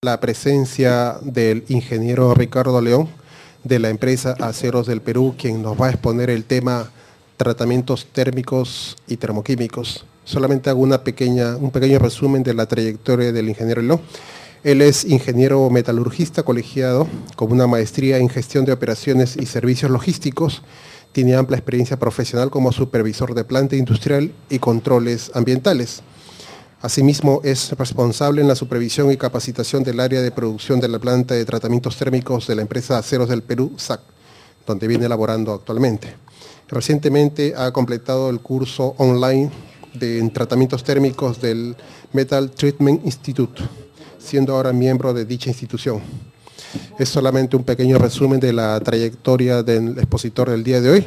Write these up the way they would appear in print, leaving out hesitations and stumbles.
la presencia del ingeniero Ricardo León de la empresa Aceros del Perú, quien nos va a exponer el tema tratamientos térmicos y termoquímicos. Solamente hago un pequeño resumen de la trayectoria del ingeniero León. Él es ingeniero metalurgista colegiado con una maestría en gestión de operaciones y servicios logísticos. Tiene amplia experiencia profesional como supervisor de planta industrial y controles ambientales. Asimismo, es responsable en la supervisión y capacitación del área de producción de la planta de tratamientos térmicos de la empresa Aceros del Perú, SAC, donde viene elaborando actualmente. Recientemente ha completado el curso online en tratamientos térmicos del Metal Treatment Institute, siendo ahora miembro de dicha institución. Es solamente un pequeño resumen de la trayectoria del expositor del día de hoy.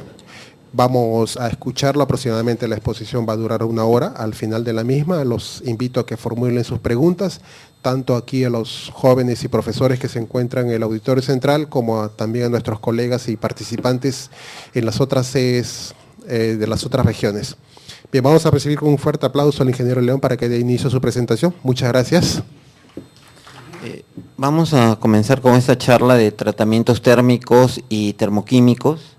Vamos a escucharlo, aproximadamente la exposición va a durar 1 hora. Al final de la misma los invito a que formulen sus preguntas, tanto aquí a los jóvenes y profesores que se encuentran en el auditorio central, como también a nuestros colegas y participantes en las otras sedes de las otras regiones. Bien, vamos a recibir con un fuerte aplauso al ingeniero León para que dé inicio a su presentación. Muchas gracias. Vamos a comenzar con esta charla de tratamientos térmicos y termoquímicos,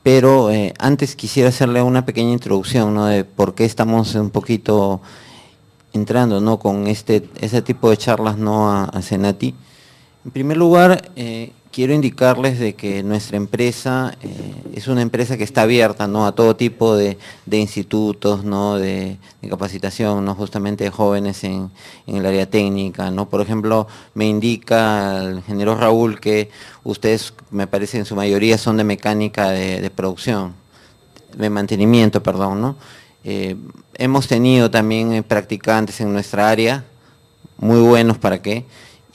pero antes quisiera hacerle una pequeña introducción, ¿no?, de por qué estamos un poquito entrando, ¿no?, con ese tipo de charlas, ¿no?, a Senati. En primer lugar, quiero indicarles de que nuestra empresa es una empresa que está abierta, ¿no?, a todo tipo de institutos, ¿no?, de capacitación, ¿no?, justamente de jóvenes en el área técnica, ¿no? Por ejemplo, me indica el ingeniero Raúl que ustedes, me parece, en su mayoría son de mecánica de producción, de mantenimiento, perdón, ¿no? Hemos tenido también practicantes en nuestra área, muy buenos para qué,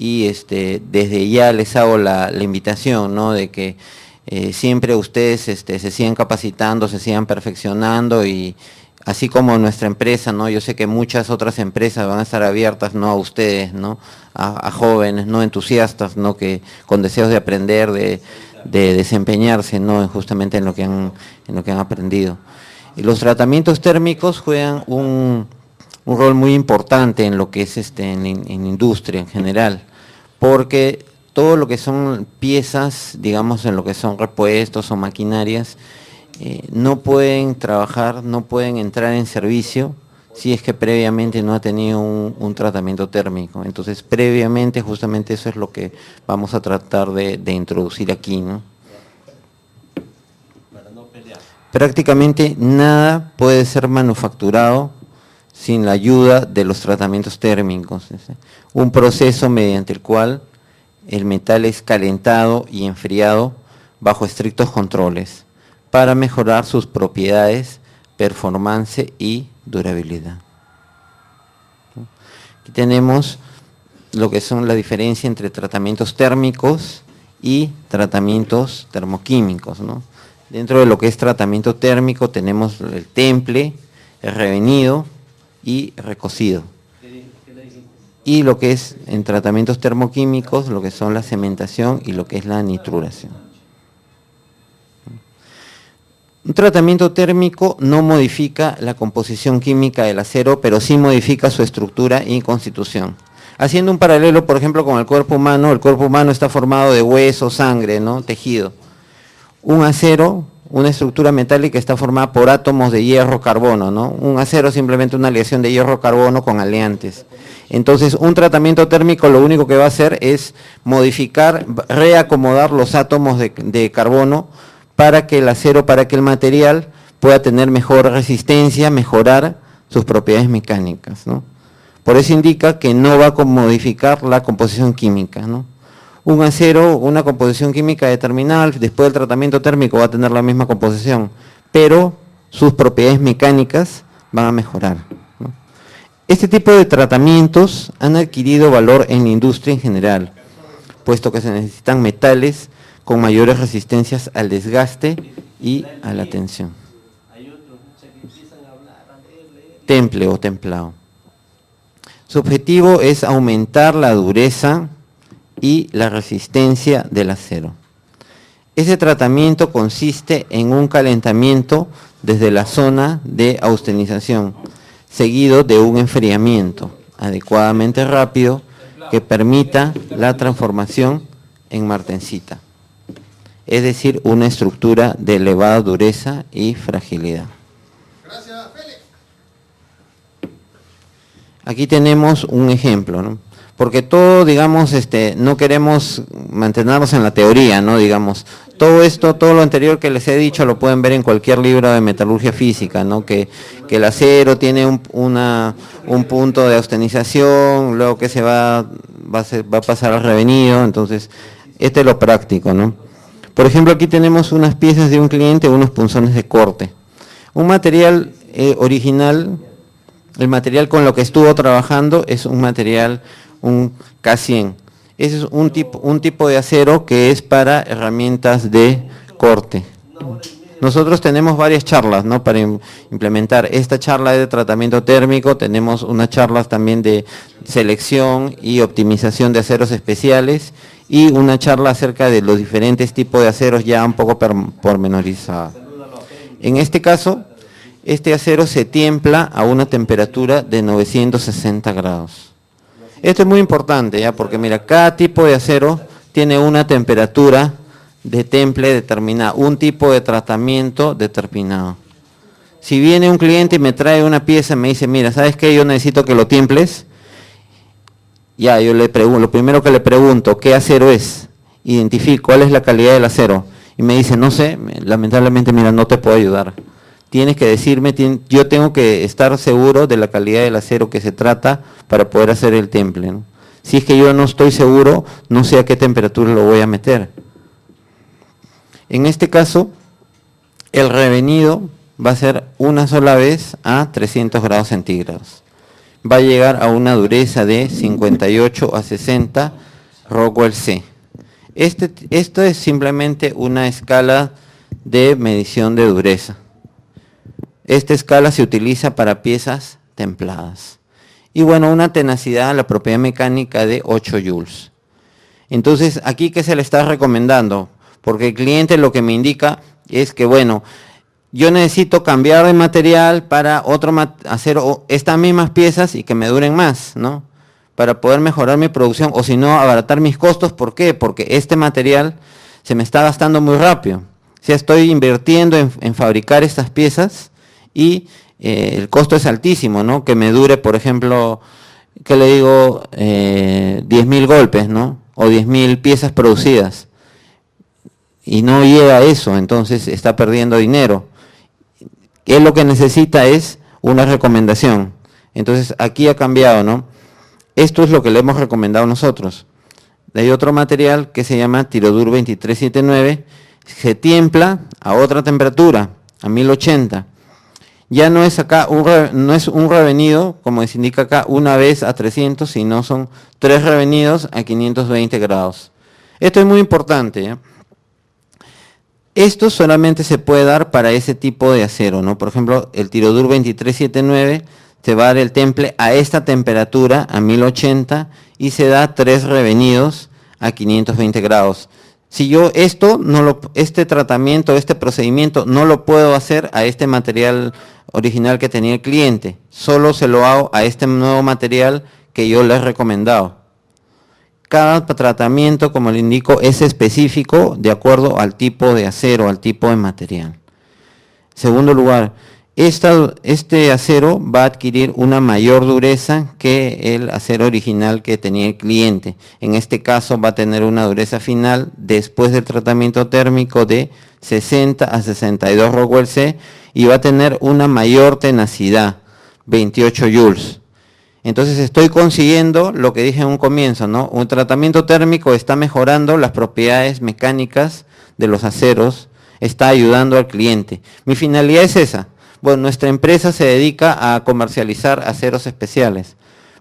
y desde ya les hago la invitación, ¿no?, de que siempre ustedes se sigan capacitando, se sigan perfeccionando, y así como nuestra empresa, ¿no?, yo sé que muchas otras empresas van a estar abiertas, ¿no?, a ustedes, ¿no?, a jóvenes, ¿no?, entusiastas, ¿no?, que con deseos de aprender, de desempeñarse, ¿no?, justamente en lo que han aprendido. Y los tratamientos térmicos juegan un rol muy importante en lo que es en industria en general, porque todo lo que son piezas, digamos, en lo que son repuestos o maquinarias, no pueden trabajar, no pueden entrar en servicio si es que previamente no ha tenido un tratamiento térmico. Entonces, previamente, justamente eso es lo que vamos a tratar de introducir aquí, ¿no? Prácticamente nada puede ser manufacturado sin la ayuda de los tratamientos térmicos. Un proceso mediante el cual el metal es calentado y enfriado bajo estrictos controles para mejorar sus propiedades, performance y durabilidad. Aquí tenemos lo que son la diferencia entre tratamientos térmicos y tratamientos termoquímicos, ¿no? Dentro de lo que es tratamiento térmico tenemos el temple, el revenido y recocido. Y lo que es en tratamientos termoquímicos, lo que son la cementación y lo que es la nitruración. Un tratamiento térmico no modifica la composición química del acero, pero sí modifica su estructura y constitución. Haciendo un paralelo, por ejemplo, con el cuerpo humano está formado de hueso, sangre, ¿no?, tejido. Un acero, una estructura metálica, está formada por átomos de hierro-carbono, ¿no? Un acero es simplemente una aleación de hierro-carbono con aleantes. Entonces, un tratamiento térmico lo único que va a hacer es modificar, reacomodar los átomos de carbono para que el acero, para que el material pueda tener mejor resistencia, mejorar sus propiedades mecánicas, ¿no? Por eso indica que no va a modificar la composición química, ¿no? Un acero, una composición química determinada, después del tratamiento térmico va a tener la misma composición, pero sus propiedades mecánicas van a mejorar, ¿no? Este tipo de tratamientos han adquirido valor en la industria en general, puesto que se necesitan metales con mayores resistencias al desgaste y a la tensión. Temple o templado. Su objetivo es aumentar la dureza y la resistencia del acero. Ese tratamiento consiste en un calentamiento desde la zona de austenización, seguido de un enfriamiento adecuadamente rápido que permita la transformación en martensita. Es decir, una estructura de elevada dureza y fragilidad. Gracias, Félix. Aquí tenemos un ejemplo, ¿no? Porque todo, digamos, no queremos mantenernos en la teoría, ¿no? Digamos, todo esto, todo lo anterior que les he dicho lo pueden ver en cualquier libro de metalurgia física, ¿no? Que el acero tiene un punto de austenización, luego que va a pasar al revenido, entonces, este es lo práctico, ¿no? Por ejemplo, aquí tenemos unas piezas de un cliente, unos punzones de corte. Un material original, el material con lo que estuvo trabajando es un material, un K100. Ese es un tipo de acero que es para herramientas de corte. Nosotros tenemos varias charlas, ¿no? Para implementar. Esta charla es de tratamiento térmico, tenemos unas charlas también de selección y optimización de aceros especiales y una charla acerca de los diferentes tipos de aceros ya un poco pormenorizada. En este caso, este acero se tiempla a una temperatura de 960 grados. Esto es muy importante, ¿ya? Porque mira, cada tipo de acero tiene una temperatura de temple determinada, un tipo de tratamiento determinado. Si viene un cliente y me trae una pieza y me dice, mira, ¿sabes qué? Yo necesito que lo tiemples. Ya, yo le pregunto, lo primero que le pregunto, ¿qué acero es? Identifico cuál es la calidad del acero. Y me dice, no sé, lamentablemente, mira, no te puedo ayudar. Tienes que decirme, yo tengo que estar seguro de la calidad del acero que se trata para poder hacer el temple, ¿no? Si es que yo no estoy seguro, no sé a qué temperatura lo voy a meter. En este caso, el revenido va a ser una sola vez a 300 grados centígrados. Va a llegar a una dureza de 58 a 60 Rockwell C. Esto es simplemente una escala de medición de dureza. Esta escala se utiliza para piezas templadas. Y bueno, una tenacidad, la propiedad mecánica de 8 joules. Entonces, ¿aquí qué se le está recomendando? Porque el cliente lo que me indica es que, bueno, yo necesito cambiar de material para hacer estas mismas piezas y que me duren más, ¿no? Para poder mejorar mi producción o si no, abaratar mis costos. ¿Por qué? Porque este material se me está gastando muy rápido. O sea, estoy invirtiendo en fabricar estas piezas y el costo es altísimo, ¿no? Que me dure, por ejemplo, ¿qué le digo? 10.000 golpes, ¿no? O 10.000 piezas producidas. Y no llega a eso, entonces está perdiendo dinero. Él lo que necesita es una recomendación. Entonces aquí ha cambiado, ¿no? Esto es lo que le hemos recomendado nosotros. Hay otro material que se llama Tirodur 2379, se tiempla a otra temperatura, a 1080. Ya no es acá no es un revenido, como se indica acá, una vez a 300, sino son 3 revenidos a 520 grados. Esto es muy importante, ¿eh? Esto solamente se puede dar para ese tipo de acero, ¿no? Por ejemplo, el Tirodur 2379 se va a dar el temple a esta temperatura, a 1080, y se da 3 revenidos a 520 grados. Si yo este tratamiento, este procedimiento, no lo puedo hacer a este material original que tenía el cliente, solo se lo hago a este nuevo material que yo le he recomendado. Cada tratamiento, como le indico, es específico de acuerdo al tipo de acero, al tipo de material. Segundo lugar, este acero va a adquirir una mayor dureza que el acero original que tenía el cliente. En este caso va a tener una dureza final después del tratamiento térmico de 60 a 62 Rockwell C y va a tener una mayor tenacidad, 28 joules. Entonces estoy consiguiendo lo que dije en un comienzo, ¿no? Un tratamiento térmico está mejorando las propiedades mecánicas de los aceros, está ayudando al cliente. Mi finalidad es esa. Bueno, nuestra empresa se dedica a comercializar aceros especiales,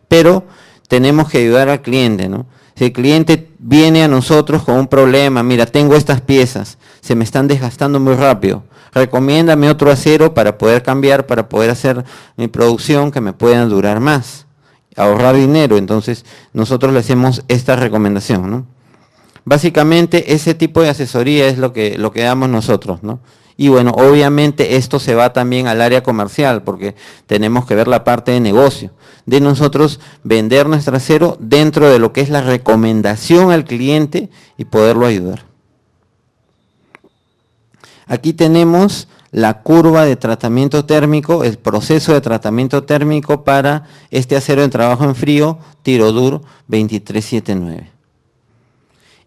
pero tenemos que ayudar al cliente, ¿no? Si el cliente viene a nosotros con un problema, mira, tengo estas piezas, se me están desgastando muy rápido, recomiéndame otro acero para poder cambiar, para poder hacer mi producción que me pueda durar más, ahorrar dinero. Entonces nosotros le hacemos esta recomendación, ¿no? Básicamente ese tipo de asesoría es lo que damos nosotros, ¿no? Y bueno, obviamente esto se va también al área comercial, porque tenemos que ver la parte de negocio, de nosotros vender nuestro acero dentro de lo que es la recomendación al cliente y poderlo ayudar. Aquí tenemos la curva de tratamiento térmico, el proceso de tratamiento térmico para este acero en trabajo en frío, Tirodur 2379.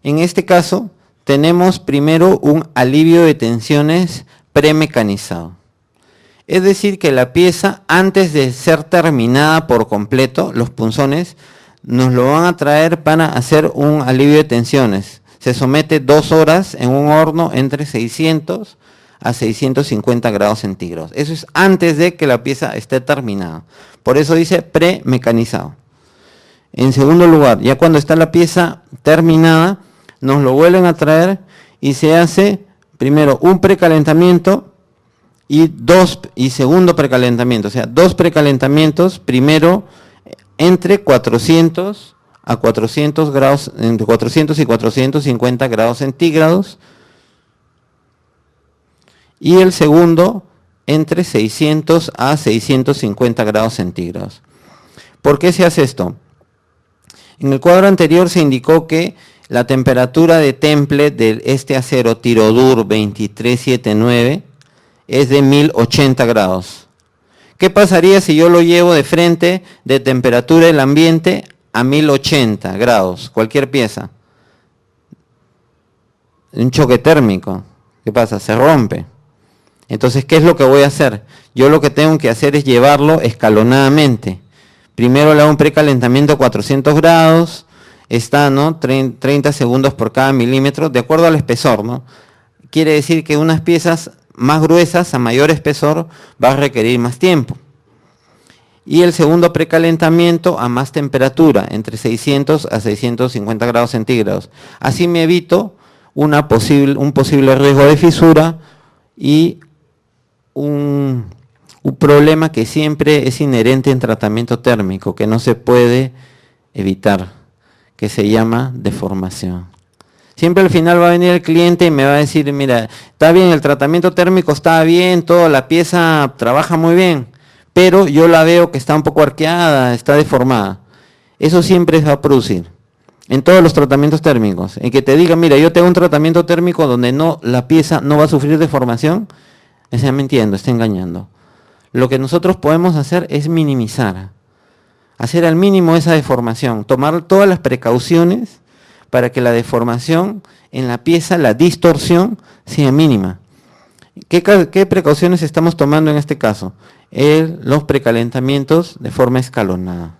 En este caso, tenemos primero un alivio de tensiones premecanizado. Es decir, que la pieza, antes de ser terminada por completo, los punzones, nos lo van a traer para hacer un alivio de tensiones. Se somete 2 horas en un horno entre 600 a 650 grados centígrados. Eso es antes de que la pieza esté terminada. Por eso dice premecanizado. En segundo lugar, ya cuando está la pieza terminada, nos lo vuelven a traer y se hace primero un precalentamiento y segundo precalentamiento. O sea, 2 precalentamientos, primero entre 400 a 400 grados, entre 400 y 450 grados centígrados, y el segundo entre 600 a 650 grados centígrados. ¿Por qué se hace esto? En el cuadro anterior se indicó que la temperatura de temple de este acero Tirodur 2379 es de 1080 grados. ¿Qué pasaría si yo lo llevo de frente de temperatura del ambiente a 1080 grados, cualquier pieza? Un choque térmico. ¿Qué pasa? Se rompe. Entonces, ¿qué es lo que voy a hacer? Yo lo que tengo que hacer es llevarlo escalonadamente. Primero le hago un precalentamiento a 400 grados, está, ¿no?, 30 segundos por cada milímetro, de acuerdo al espesor, ¿no? Quiere decir que unas piezas más gruesas, a mayor espesor, va a requerir más tiempo. Y el segundo precalentamiento a más temperatura, entre 600 a 650 grados centígrados. Así me evito un posible riesgo de fisura y un problema que siempre es inherente en tratamiento térmico, que no se puede evitar, que se llama deformación. Siempre al final va a venir el cliente y me va a decir, mira, está bien, el tratamiento térmico está bien, toda la pieza trabaja muy bien, pero yo la veo que está un poco arqueada, está deformada. Eso siempre se va a producir en todos los tratamientos térmicos. En que te diga, mira, yo tengo un tratamiento térmico donde la pieza no va a sufrir deformación, está mintiendo, está engañando. Lo que nosotros podemos hacer es minimizar, hacer al mínimo esa deformación, tomar todas las precauciones para que la deformación en la pieza, la distorsión, sea mínima. ¿Qué precauciones estamos tomando en este caso? Los precalentamientos de forma escalonada,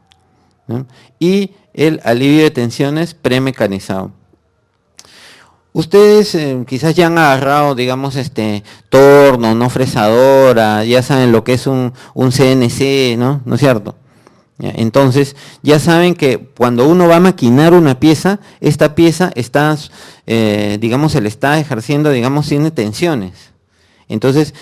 ¿no? Y el alivio de tensiones premecanizado. Ustedes quizás ya han agarrado, digamos, torno, no fresadora, ya saben lo que es un CNC, ¿no? ¿No es cierto? Entonces, ya saben que cuando uno va a maquinar una pieza, esta pieza está, digamos, se le está ejerciendo, digamos, tiene tensiones. Entonces,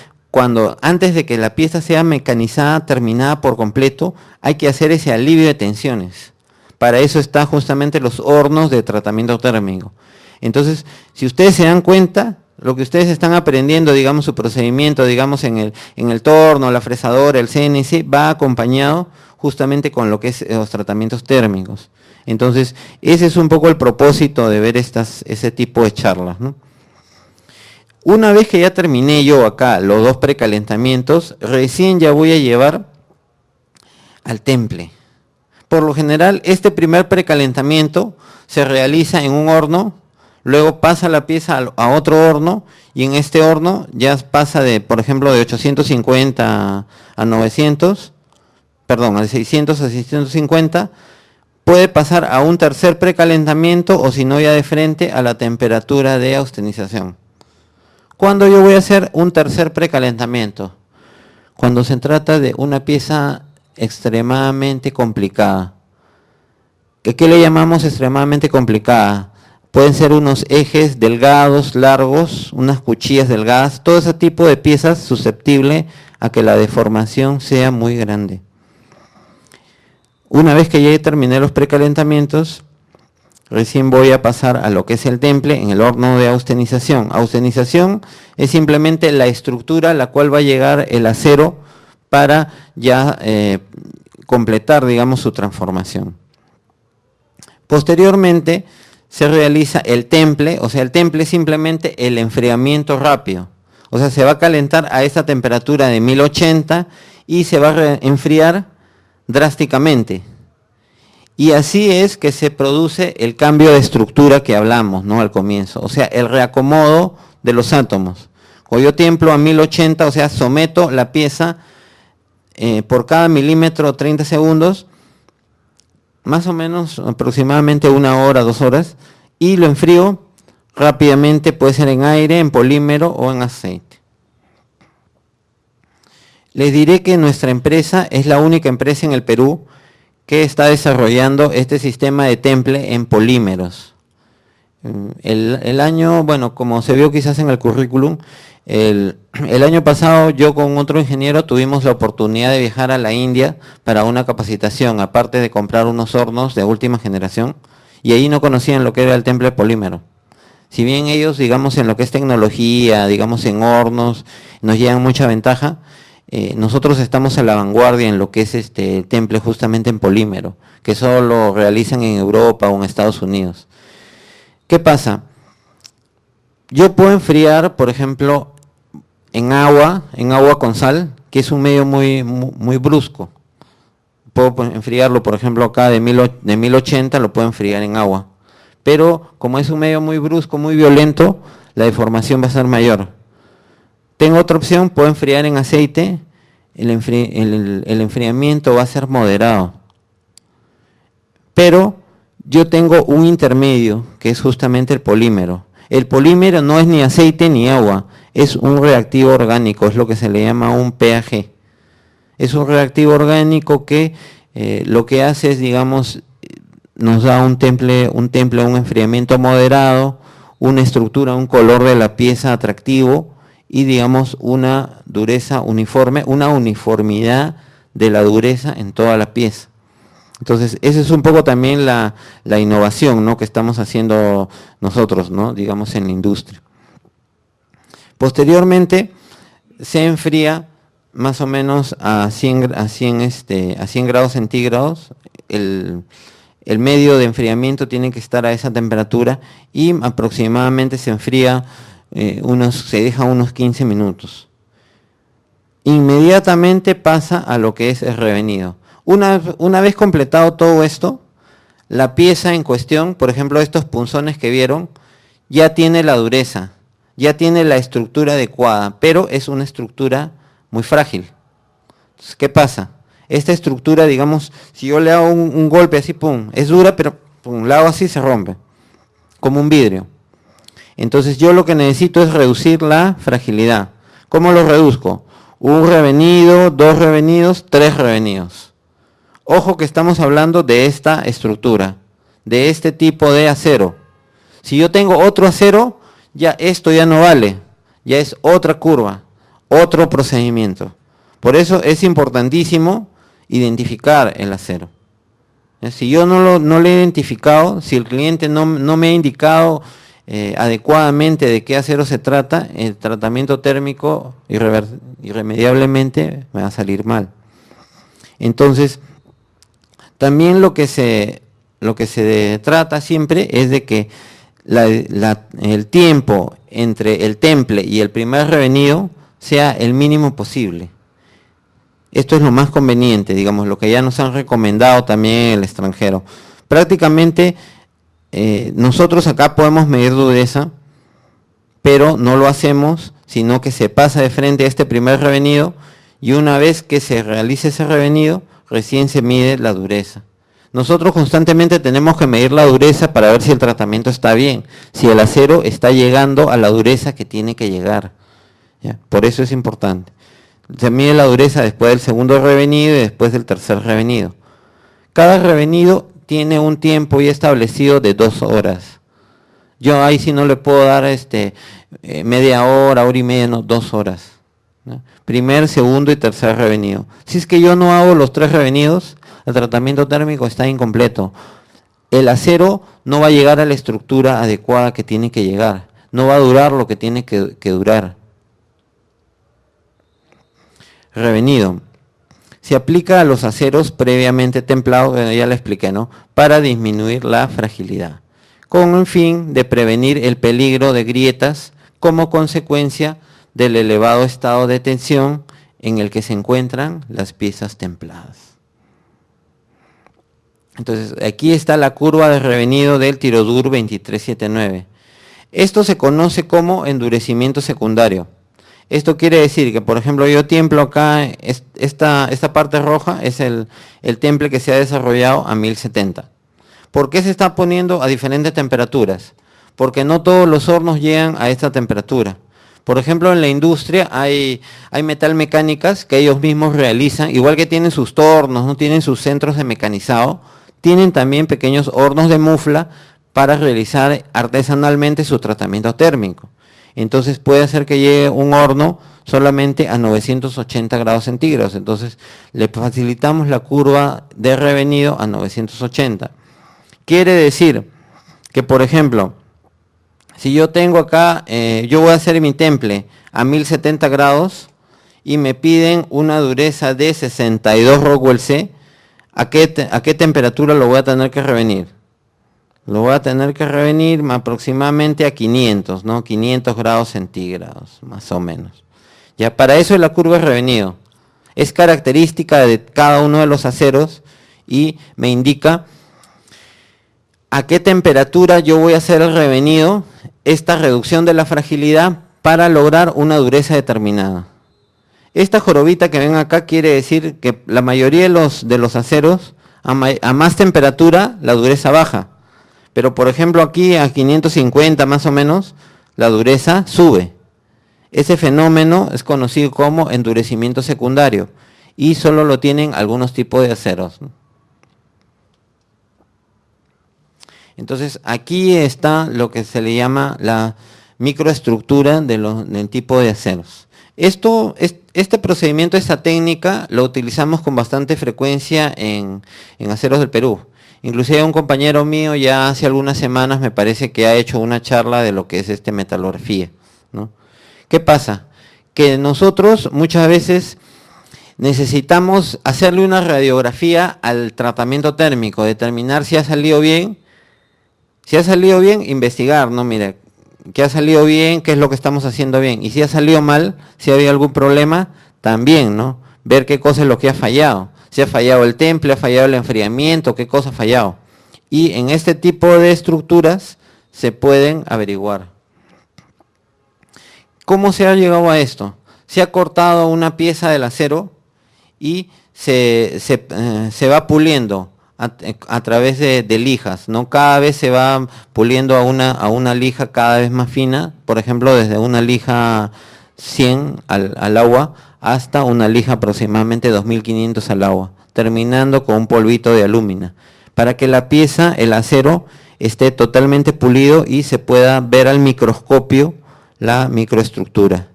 antes de que la pieza sea mecanizada, terminada por completo, hay que hacer ese alivio de tensiones. Para eso están justamente los hornos de tratamiento térmico. Entonces, si ustedes se dan cuenta, lo que ustedes están aprendiendo, digamos, su procedimiento, digamos, en el torno, la fresadora, el CNC, va acompañado justamente con lo que es los tratamientos térmicos. Entonces, ese es un poco el propósito de ver ese tipo de charlas, ¿no? Una vez que ya terminé yo acá los 2 precalentamientos, recién ya voy a llevar al temple. Por lo general, este primer precalentamiento se realiza en un horno, luego pasa la pieza a otro horno, y en este horno ya pasa por ejemplo, de 850 a 900, perdón, de 600 a 650, puede pasar a un tercer precalentamiento, o si no ya de frente a la temperatura de austenización. ¿Cuándo yo voy a hacer un tercer precalentamiento? Cuando se trata de una pieza extremadamente complicada. ¿Qué le llamamos extremadamente complicada? Pueden ser unos ejes delgados, largos, unas cuchillas delgadas, todo ese tipo de piezas susceptible a que la deformación sea muy grande. Una vez que ya terminé los precalentamientos, recién voy a pasar a lo que es el temple en el horno de austenización. Austenización es simplemente la estructura a la cual va a llegar el acero para ya completar, digamos, su transformación. Posteriormente se realiza el temple, o sea, el temple es simplemente el enfriamiento rápido. O sea, se va a calentar a esta temperatura de 1080 y se va a enfriar drásticamente. Y así es que se produce el cambio de estructura que hablamos, ¿no?, al comienzo. O sea, el reacomodo de los átomos. Cuando yo templo a 1080, o sea, someto la pieza por cada milímetro 30 segundos, más o menos aproximadamente 1 hora, 2 horas, y lo enfrío rápidamente, puede ser en aire, en polímero o en aceite. Les diré que nuestra empresa es la única empresa en el Perú que está desarrollando este sistema de temple en polímeros. El año, bueno, como se vio quizás en el currículum, el año pasado yo con otro ingeniero tuvimos la oportunidad de viajar a la India para una capacitación, aparte de comprar unos hornos de última generación, y ahí no conocían lo que era el temple polímero. Si bien ellos, digamos, en lo que es tecnología, digamos, en hornos, nos llevan mucha ventaja, nosotros estamos a la vanguardia en lo que es temple justamente en polímero, que solo lo realizan en Europa o en Estados Unidos. ¿Qué pasa? Yo puedo enfriar, por ejemplo, en agua con sal, que es un medio muy brusco. Puedo enfriarlo, por ejemplo, acá de 1080, lo puedo enfriar en agua. Pero como es un medio muy brusco, muy violento, la deformación va a ser mayor. Tengo otra opción, puedo enfriar en aceite, el enfriamiento va a ser moderado. Pero yo tengo un intermedio, que es justamente el polímero. El polímero no es ni aceite ni agua, es un reactivo orgánico, es lo que se le llama un PAG. Es un reactivo orgánico que lo que hace es, digamos, nos da un temple, un enfriamiento moderado, una estructura, un color de la pieza atractivo y, digamos, una dureza uniforme, una uniformidad de la dureza en toda la pieza. Entonces, esa es un poco también la innovación, ¿no?, que estamos haciendo nosotros, ¿no?, digamos, en la industria. Posteriormente, se enfría más o menos a 100 grados centígrados. El medio de enfriamiento tiene que estar a esa temperatura y aproximadamente se enfría, se deja unos 15 minutos. Inmediatamente pasa a lo que es el revenido. Una vez completado todo esto, la pieza en cuestión, por ejemplo, estos punzones que vieron, ya tiene la dureza, ya tiene la estructura adecuada, pero es una estructura muy frágil. Entonces, ¿qué pasa? Esta estructura, digamos, si yo le hago un golpe así, pum, es dura, pero pum, la hago así, se rompe, como un vidrio. Entonces yo lo que necesito es reducir la fragilidad. ¿Cómo lo reduzco? 1 revenido, 2 revenidos, 3 revenidos. Ojo que estamos hablando de esta estructura, de este tipo de acero. Si yo tengo otro acero, ya esto ya no vale, ya es otra curva, otro procedimiento. Por eso es importantísimo identificar el acero. Si yo no lo he identificado, si el cliente no me ha indicado adecuadamente de qué acero se trata, el tratamiento térmico irremediablemente me va a salir mal. Entonces, también lo que se trata siempre es de que el tiempo entre el temple y el primer revenido sea el mínimo posible. Esto es lo más conveniente, digamos, lo que ya nos han recomendado también en el extranjero. Prácticamente nosotros acá podemos medir dureza, pero no lo hacemos, sino que se pasa de frente a este primer revenido y una vez que se realice ese revenido, recién se mide la dureza. Nosotros constantemente tenemos que medir la dureza para ver si el tratamiento está bien, si el acero está llegando a la dureza que tiene que llegar. ¿Ya? Por eso es importante. Se mide la dureza después del segundo revenido y después del tercer revenido. Cada revenido tiene un tiempo ya establecido de 2 horas. Yo ahí sí no le puedo dar media hora, hora y media, no, 2 horas. ¿No? Primer, segundo y tercer revenido. Si es que yo no hago los 3 revenidos, el tratamiento térmico está incompleto. el acero no va a llegar a la estructura adecuada que tiene que llegar, no va a durar lo que tiene que durar. Revenido. Se aplica a los aceros previamente templados, ya le expliqué, ¿no? Para disminuir la fragilidad, con el fin de prevenir el peligro de grietas como consecuencia del elevado estado de tensión en el que se encuentran las piezas templadas. Entonces, aquí está la curva de revenido del Tirodur 2379. Esto se conoce como endurecimiento secundario. Esto quiere decir que, por ejemplo, yo tiemplo acá, esta parte roja es el temple que se ha desarrollado a 1070. ¿Por qué se está poniendo a diferentes temperaturas? Porque no todos los hornos llegan a esta temperatura. Por ejemplo, en la industria hay metalmecánicas que ellos mismos realizan, igual que tienen sus tornos, no tienen sus centros de mecanizado, tienen también pequeños hornos de mufla para realizar artesanalmente su tratamiento térmico. Entonces puede hacer que llegue un horno solamente a 980 grados centígrados. Entonces le facilitamos la curva de revenido a 980. Quiere decir que, por ejemplo, si yo tengo acá, yo voy a hacer mi temple a 1070 grados y me piden una dureza de 62 Rockwell C, ¿a qué temperatura lo voy a tener que revenir? Lo voy a tener que revenir aproximadamente a 500, ¿no? 500 grados centígrados, más o menos. Ya, para eso es la curva de revenido. Es característica de cada uno de los aceros y me indica a qué temperatura yo voy a hacer el revenido, esta reducción de la fragilidad para lograr una dureza determinada. Esta jorobita que ven acá quiere decir que la mayoría de los aceros, a más temperatura, la dureza baja. Pero por ejemplo aquí a 550 más o menos, la dureza sube. Ese fenómeno es conocido como endurecimiento secundario y solo lo tienen algunos tipos de aceros. Entonces aquí está lo que se le llama la microestructura del tipo de aceros. Este procedimiento, esta técnica, lo utilizamos con bastante frecuencia en aceros del Perú. Inclusive un compañero mío ya hace algunas semanas me parece que ha hecho una charla de lo que es metalografía, ¿no? ¿Qué pasa? Que nosotros muchas veces necesitamos hacerle una radiografía al tratamiento térmico, determinar si ha salido bien. Si ha salido bien, investigar, ¿no? Mire, ¿qué ha salido bien? ¿Qué es lo que estamos haciendo bien? Y si ha salido mal, si ha habido algún problema, también, ¿no? Ver qué cosa es lo que ha fallado. Si ha fallado el temple, ha fallado el enfriamiento, qué cosa ha fallado. Y en este tipo de estructuras se pueden averiguar. ¿Cómo se ha llegado a esto? Se ha cortado una pieza del acero y se va puliendo a través de lijas, ¿no? Cada vez se va puliendo a una lija cada vez más fina, por ejemplo, desde una lija 100 al agua hasta una lija aproximadamente 2500 al agua, terminando con un polvito de alúmina, para que la pieza, el acero, esté totalmente pulido y se pueda ver al microscopio la microestructura.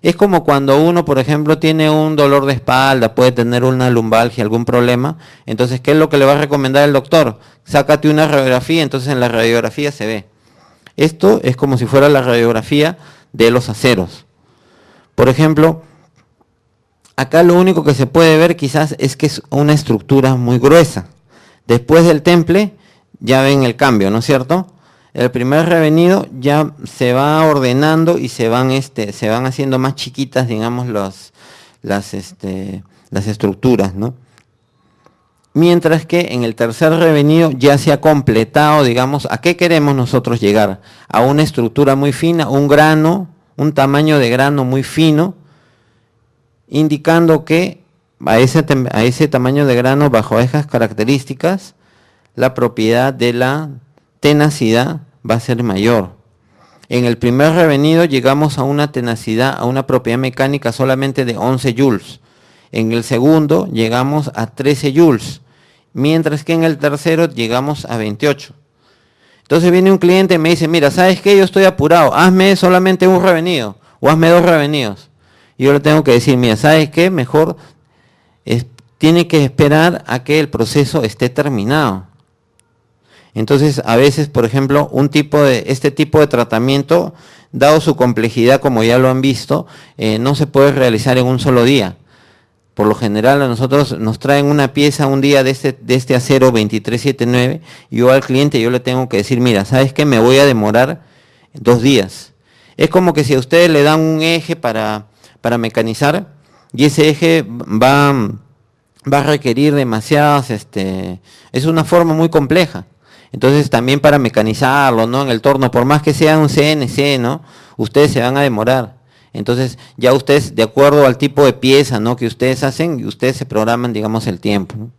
Es como cuando uno, por ejemplo, tiene un dolor de espalda, puede tener una lumbalgia, algún problema. Entonces, ¿qué es lo que le va a recomendar el doctor? Sácate una radiografía, entonces en la radiografía se ve. Esto es como si fuera la radiografía de los aceros. Por ejemplo, acá lo único que se puede ver quizás es que es una estructura muy gruesa. Después del temple, ya ven el cambio, ¿no es cierto? El primer revenido ya se va ordenando y se van haciendo más chiquitas, digamos, las estructuras, ¿no? Mientras que en el tercer revenido ya se ha completado, digamos, ¿a qué queremos nosotros llegar? A una estructura muy fina, un grano, un tamaño de grano muy fino, indicando que a ese tamaño de grano, bajo esas características, la propiedad de la tenacidad va a ser mayor. En el primer revenido llegamos a una tenacidad, a una propiedad mecánica solamente de 11 joules. En el segundo llegamos a 13 joules, mientras que en el tercero llegamos a 28. Entonces viene un cliente y me dice, mira, ¿sabes qué? Yo estoy apurado, hazme solamente un revenido o hazme 2 revenidos. Y yo le tengo que decir, mira, ¿sabes qué? Mejor tiene que esperar a que el proceso esté terminado. Entonces, a veces, por ejemplo, este tipo de tratamiento, dado su complejidad, como ya lo han visto, no se puede realizar en un solo día. Por lo general a nosotros nos traen una pieza un día de este acero 2379, y yo al cliente yo le tengo que decir, mira, ¿sabes qué? Me voy a demorar 2 días. Es como que si a ustedes le dan un eje para mecanizar, y ese eje va a requerir demasiadas, es una forma muy compleja. Entonces también para mecanizarlo, ¿no? En el torno, por más que sea un CNC, ¿no? Ustedes se van a demorar. Entonces ya ustedes, de acuerdo al tipo de pieza, ¿no?, que ustedes hacen, ustedes se programan, digamos, el tiempo, ¿no?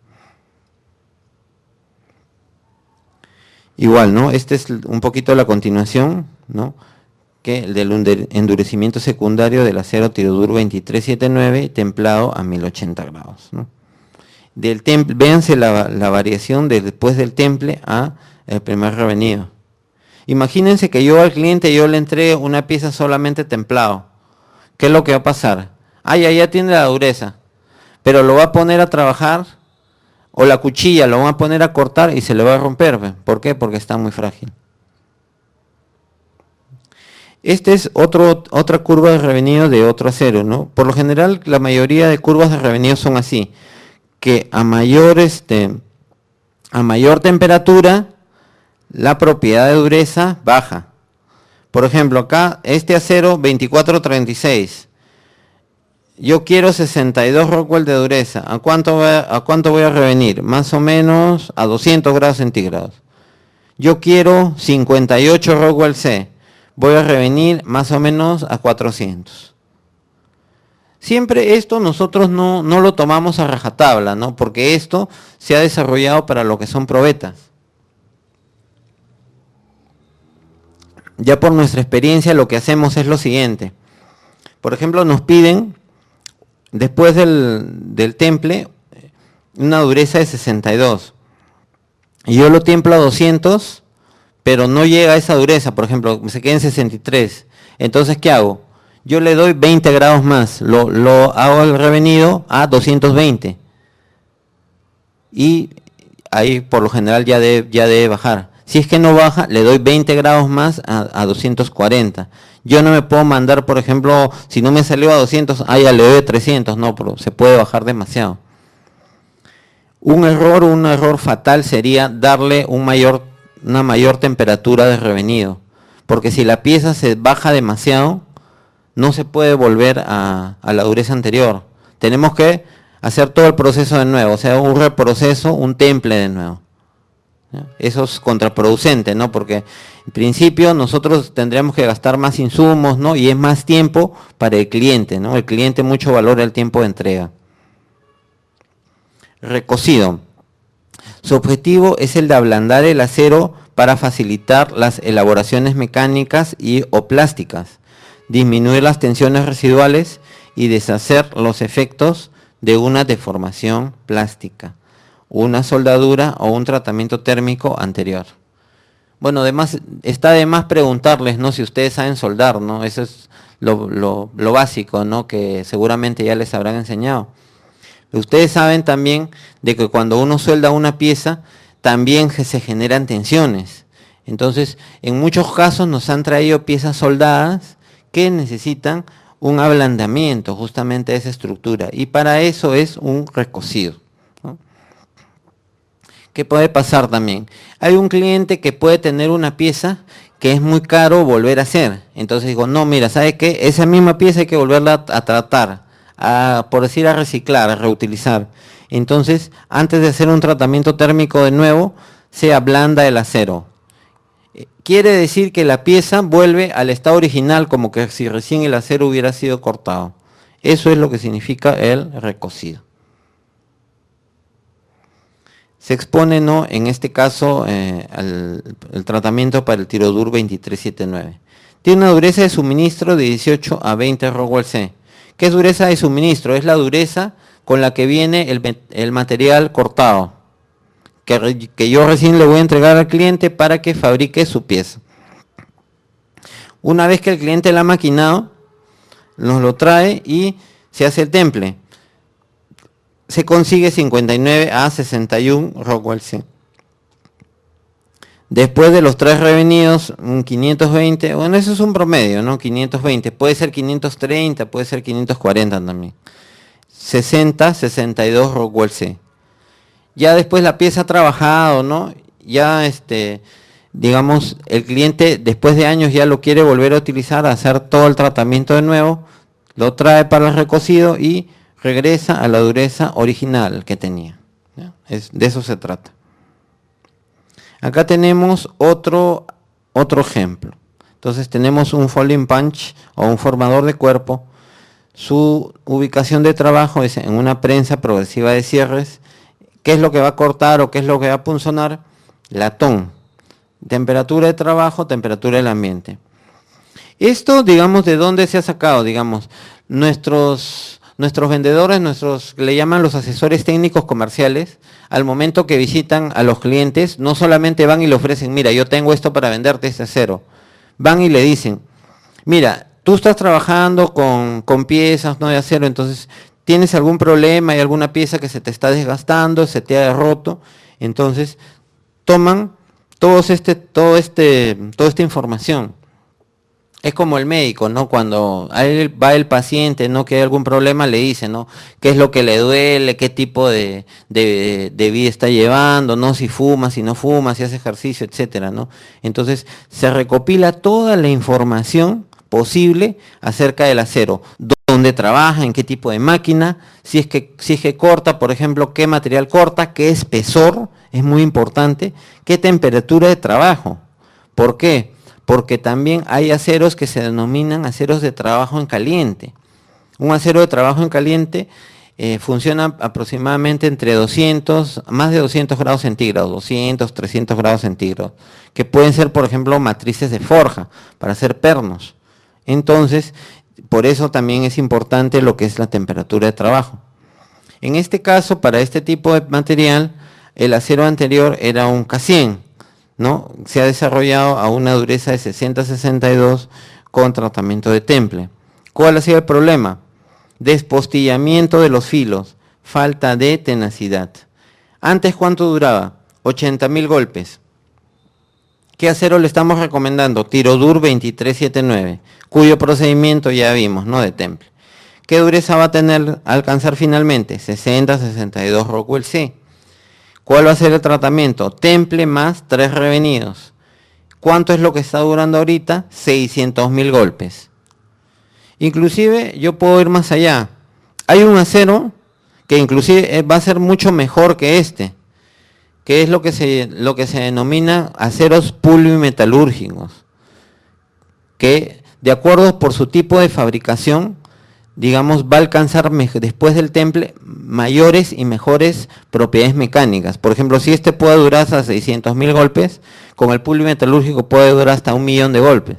Igual, ¿no? Este es un poquito la continuación, ¿no?, que el del endurecimiento secundario del acero Tirodur 2379 templado a 1080 grados, ¿no? Del temple, véanse la variación después del temple a el primer revenido. Imagínense que yo al cliente yo le entregue una pieza solamente templado. ¿Qué es lo que va a pasar? Ya tiene la dureza, pero lo va a poner a trabajar, o la cuchilla lo va a poner a cortar y se le va a romper. ¿Por qué? Porque está muy frágil. Esta es otra curva de revenido de otro acero, ¿no? Por lo general, la mayoría de curvas de revenido son así, que a mayor temperatura, la propiedad de dureza baja. Por ejemplo, acá, este acero 2436, yo quiero 62 Rockwell de dureza. ¿A cuánto voy a revenir? Más o menos a 200 grados centígrados. Yo quiero 58 Rockwell C. Voy a revenir más o menos a 400. Siempre esto nosotros no lo tomamos a rajatabla, ¿no? Porque esto se ha desarrollado para lo que son probetas. Ya por nuestra experiencia lo que hacemos es lo siguiente. Por ejemplo, nos piden, después del temple, una dureza de 62. Y yo lo templo a 200, pero no llega a esa dureza. Por ejemplo, se queda en 63. Entonces, ¿qué hago? Yo le doy 20 grados más. Lo hago el revenido a 220. Y ahí, por lo general, ya debe bajar. Si es que no baja, le doy 20 grados más a 240. Yo no me puedo mandar, por ejemplo, si no me salió a 200, ya le doy 300. No, pero se puede bajar demasiado. Un error fatal sería darle una mayor temperatura de revenido. Porque si la pieza se baja demasiado, no se puede volver a la dureza anterior. Tenemos que hacer todo el proceso de nuevo, o sea, un reproceso, un temple de nuevo. Eso es contraproducente, ¿no? Porque en principio nosotros tendríamos que gastar más insumos, ¿no? Y es más tiempo para el cliente, ¿no? El cliente mucho valora el tiempo de entrega. Recocido. Su objetivo es el de ablandar el acero para facilitar las elaboraciones mecánicas o plásticas, disminuir las tensiones residuales y deshacer los efectos de una deformación plástica, una soldadura o un tratamiento térmico anterior. Bueno, además, está de más preguntarles, ¿no?, si ustedes saben soldar, ¿no? Eso es lo básico, ¿no?, que seguramente ya les habrán enseñado. Ustedes saben también de que cuando uno suelda una pieza, también se generan tensiones. Entonces, en muchos casos nos han traído piezas soldadas que necesitan un ablandamiento justamente de esa estructura. Y para eso es un recocido, ¿no? ¿Qué puede pasar también? Hay un cliente que puede tener una pieza que es muy caro volver a hacer. Entonces digo, no, mira, ¿sabe qué? Esa misma pieza hay que volverla a tratar, por decir, a reciclar, a reutilizar. Entonces, antes de hacer un tratamiento térmico de nuevo, se ablanda el acero. Quiere decir que la pieza vuelve al estado original, como que si recién el acero hubiera sido cortado. Eso es lo que significa el recocido. Se expone, ¿no?, en este caso, el tratamiento para el Tirodur 2379. Tiene una dureza de suministro de 18 a 20 Rockwell C. ¿Qué es dureza de suministro? Es la dureza con la que viene el material cortado, que yo recién le voy a entregar al cliente para que fabrique su pieza. Una vez que el cliente la ha maquinado, nos lo trae y se hace el temple. Se consigue 59 a 61 Rockwell C. Después de los 3 revenidos, un 520, bueno, eso es un promedio, ¿no? 520, puede ser 530, puede ser 540 también. 60, 62 Rockwell C. Ya después la pieza ha trabajado, ¿no? Ya digamos, el cliente después de años ya lo quiere volver a utilizar, hacer todo el tratamiento de nuevo, lo trae para el recocido y regresa a la dureza original que tenía. ¿Ya? De eso se trata. Acá tenemos otro ejemplo. Entonces tenemos un folding punch o un formador de cuerpo. Su ubicación de trabajo es en una prensa progresiva de cierres. ¿Qué es lo que va a cortar o qué es lo que va a punzonar? Latón. Temperatura de trabajo, temperatura del ambiente. Esto, digamos, ¿de dónde se ha sacado? Digamos, nuestros vendedores, le llaman los asesores técnicos comerciales, al momento que visitan a los clientes, no solamente van y le ofrecen, mira, yo tengo esto para venderte este acero. Van y le dicen, mira, tú estás trabajando con piezas, ¿no?, de acero, entonces tienes algún problema, hay alguna pieza que se te está desgastando, se te ha roto, entonces toman toda esta información. Es como el médico, ¿no? Cuando a él va el paciente, ¿no?, que hay algún problema, le dice, ¿no?, qué es lo que le duele, qué tipo de vida está llevando, ¿no?, si fuma, si no fuma, si hace ejercicio, etcétera, ¿no? Entonces, se recopila toda la información posible acerca del acero, dónde trabaja, en qué tipo de máquina, si es que corta, por ejemplo, qué material corta, qué espesor, es muy importante, qué temperatura de trabajo. ¿Por qué? Porque también hay aceros que se denominan aceros de trabajo en caliente. Un acero de trabajo en caliente funciona aproximadamente entre más de 200 grados centígrados, 200, 300 grados centígrados, que pueden ser, por ejemplo, matrices de forja para hacer pernos. Entonces, por eso también es importante lo que es la temperatura de trabajo. En este caso, para este tipo de material, el acero anterior era un K100, ¿no? Se ha desarrollado a una dureza de 60-62 con tratamiento de temple. ¿Cuál ha sido el problema? Despostillamiento de los filos, falta de tenacidad. Antes, ¿cuánto duraba? 80.000 golpes. ¿Qué acero le estamos recomendando? Tirodur 2379, cuyo procedimiento ya vimos, ¿no?, de temple. ¿Qué dureza va a alcanzar finalmente? 60-62 Rockwell C. ¿Cuál va a ser el tratamiento? Temple más 3 revenidos. ¿Cuánto es lo que está durando ahorita? 600.000 golpes. Inclusive yo puedo ir más allá. Hay un acero que inclusive va a ser mucho mejor que este, que es lo que se denomina aceros polimetalúrgicos, que de acuerdo por su tipo de fabricación, digamos, va a alcanzar después del temple mayores y mejores propiedades mecánicas. Por ejemplo, si este puede durar hasta 600.000 golpes, con el polimetalúrgico puede durar hasta 1.000.000 de golpes.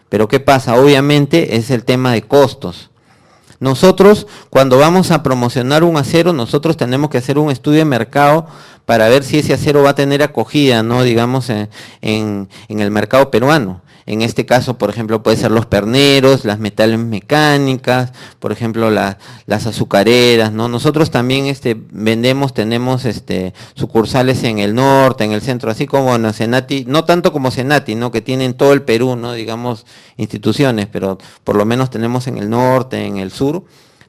Pero ¿qué pasa? Obviamente es el tema de costos. Nosotros, cuando vamos a promocionar un acero, nosotros tenemos que hacer un estudio de mercado para ver si ese acero va a tener acogida, ¿no?, digamos, en el mercado peruano. En este caso, por ejemplo, puede ser los perneros, las metales mecánicas, por ejemplo, las azucareras, ¿no? Nosotros también tenemos sucursales en el norte, en el centro, así como en Senati, no tanto como Senati, ¿no?, que tienen todo el Perú, ¿no?, digamos, instituciones, pero por lo menos tenemos en el norte, en el sur,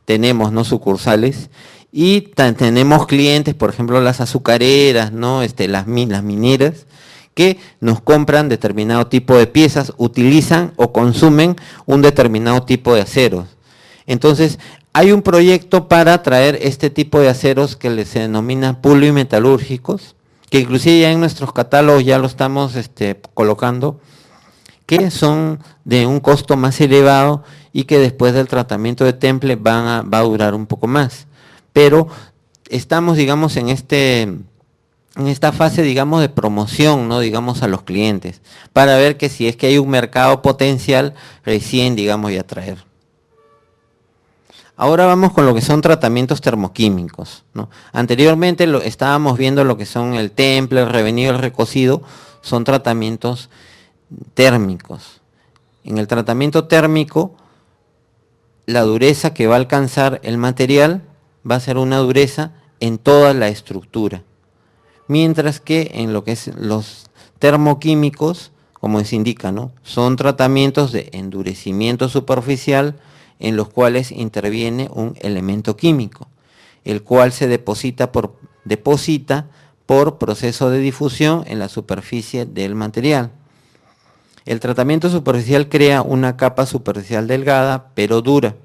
tenemos, ¿no?, sucursales. Y tenemos clientes, por ejemplo, las azucareras, ¿no?, las mineras, que nos compran determinado tipo de piezas, utilizan o consumen un determinado tipo de aceros. Entonces, hay un proyecto para traer este tipo de aceros que se denomina polimetalúrgicos, que inclusive ya en nuestros catálogos ya lo estamos colocando, que son de un costo más elevado y que después del tratamiento de temple va a durar un poco más. Pero estamos, digamos, en esta fase, digamos, de promoción, ¿no?, digamos, a los clientes, para ver que si es que hay un mercado potencial, recién, digamos, y atraer. Ahora vamos con lo que son tratamientos termoquímicos, ¿no? Anteriormente estábamos viendo lo que son el temple, el revenido, el recocido, son tratamientos térmicos. En el tratamiento térmico, la dureza que va a alcanzar el material va a ser una dureza en toda la estructura. Mientras que en lo que es los termoquímicos, como se indica, ¿no? Son tratamientos de endurecimiento superficial en los cuales interviene un elemento químico, el cual se deposita por proceso de difusión en la superficie del material. El tratamiento superficial crea una capa superficial delgada, pero dura,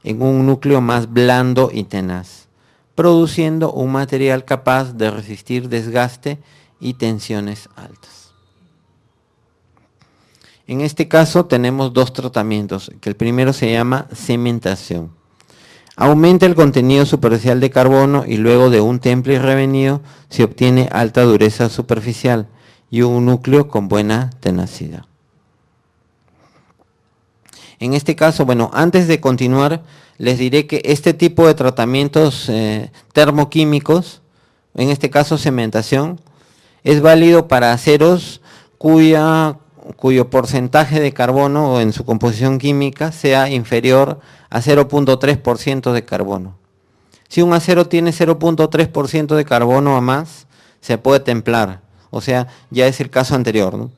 en un núcleo más blando y tenaz, produciendo un material capaz de resistir desgaste y tensiones altas. En este caso tenemos dos tratamientos, que el primero se llama cementación. Aumenta el contenido superficial de carbono y luego de un temple revenido se obtiene alta dureza superficial y un núcleo con buena tenacidad. En este caso, bueno, antes de continuar, les diré que este tipo de tratamientos termoquímicos, en este caso cementación, es válido para aceros cuyo porcentaje de carbono en su composición química sea inferior a 0.3% de carbono. Si un acero tiene 0.3% de carbono o más, se puede templar, o sea, ya es el caso anterior, ¿no?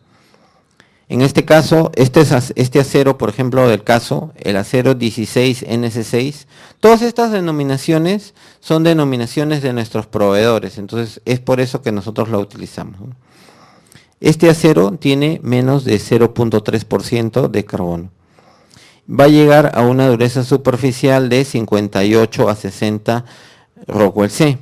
En este caso, este acero, por ejemplo, del caso, el acero 16NC6, todas estas denominaciones son denominaciones de nuestros proveedores, entonces es por eso que nosotros lo utilizamos, ¿no? Este acero tiene menos de 0.3% de carbono. Va a llegar a una dureza superficial de 58 a 60 Rockwell C,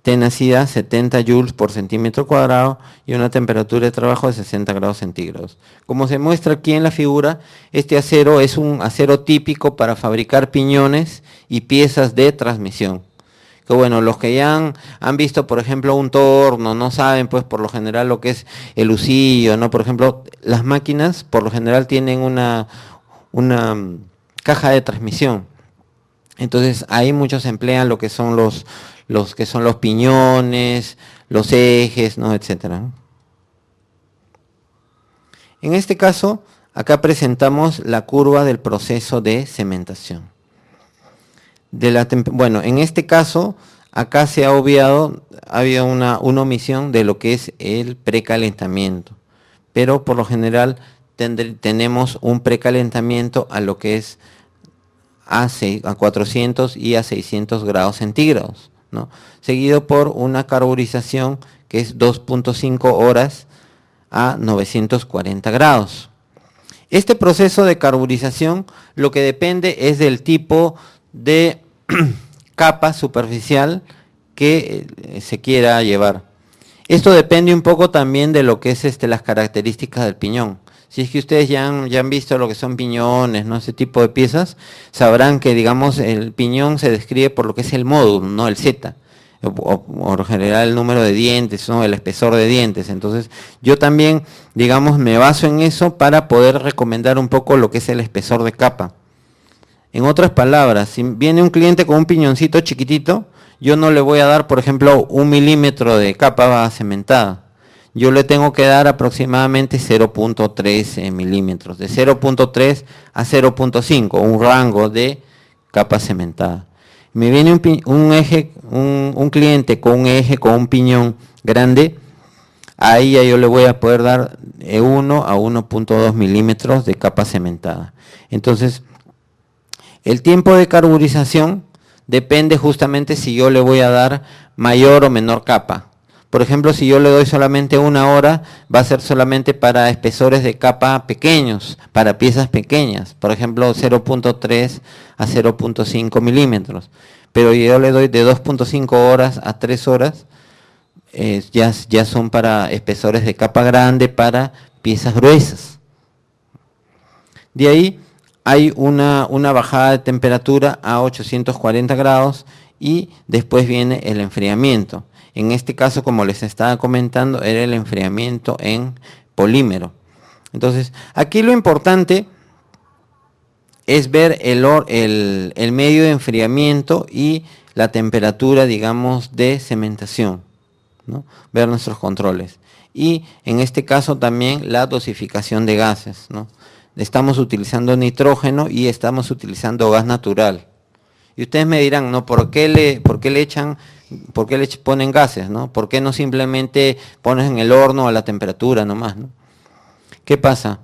tenacidad 70 joules por centímetro cuadrado y una temperatura de trabajo de 60 grados centígrados. Como se muestra aquí en la figura, este acero es un acero típico para fabricar piñones y piezas de transmisión. Que bueno, los que ya han visto, por ejemplo, un torno, no saben pues por lo general lo que es el husillo, ¿no? Por ejemplo, las máquinas por lo general tienen una caja de transmisión. Entonces ahí muchos emplean lo que son los piñones, los ejes, ¿no? Etcétera. En este caso, acá presentamos la curva del proceso de cementación. Bueno, en este caso, acá se ha obviado, había una omisión de lo que es el precalentamiento, pero por lo general tenemos un precalentamiento a lo que es a 400 y a 600 grados centígrados, ¿no? Seguido por una carburización que es 2.5 horas a 940 grados. Este proceso de carburización lo que depende es del tipo de capa superficial que se quiera llevar. Esto depende un poco también de lo que es las características del piñón. Si es que ustedes ya han visto lo que son piñones, ¿no? Ese tipo de piezas, sabrán que, digamos, el piñón se describe por lo que es el módulo, ¿no? El Z, o en general el número de dientes, ¿no? El espesor de dientes. Entonces, yo también, digamos, me baso en eso para poder recomendar un poco lo que es el espesor de capa. En otras palabras, si viene un cliente con un piñoncito chiquitito, yo no le voy a dar, por ejemplo, 1 milímetro de capa cementada. Yo le tengo que dar aproximadamente 0.3 milímetros, de 0.3 a 0.5, un rango de capa cementada. Me viene un cliente con un eje, con un piñón grande, ahí ya yo le voy a poder dar 1 a 1.2 milímetros de capa cementada. Entonces, el tiempo de carburización depende justamente si yo le voy a dar mayor o menor capa. Por ejemplo, si yo le doy solamente 1 hora, va a ser solamente para espesores de capa pequeños, para piezas pequeñas. Por ejemplo, 0.3 a 0.5 milímetros. Pero yo le doy de 2.5 horas a 3 horas, ya son para espesores de capa grande, para piezas gruesas. De ahí hay una bajada de temperatura a 840 grados y después viene el enfriamiento. En este caso, como les estaba comentando, era el enfriamiento en polímero. Entonces, aquí lo importante es ver el medio de enfriamiento y la temperatura, digamos, de cementación, ¿no? Ver nuestros controles. Y en este caso también la dosificación de gases, ¿no? Estamos utilizando nitrógeno y estamos utilizando gas natural. Y ustedes me dirán, ¿no? ¿Por qué le echan ¿Por qué le ponen gases, no? ¿Por qué no simplemente pones en el horno a la temperatura nomás, no? ¿Qué pasa?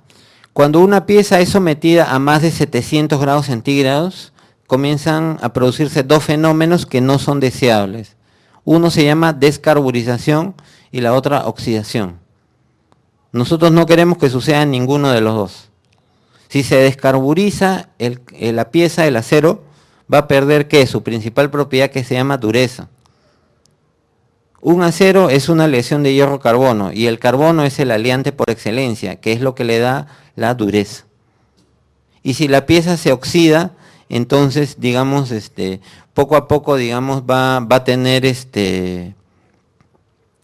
Cuando una pieza es sometida a más de 700 grados centígrados, comienzan a producirse dos fenómenos que no son deseables. Uno se llama descarburización y la otra oxidación. Nosotros no queremos que suceda ninguno de los dos. Si se descarburiza la pieza, el acero, va a perder ¿qué? Su principal propiedad, que se llama dureza. Un acero es una aleación de hierro-carbono y el carbono es el aleante por excelencia, que es lo que le da la dureza. Y si la pieza se oxida, entonces, digamos, poco a poco, digamos, va a tener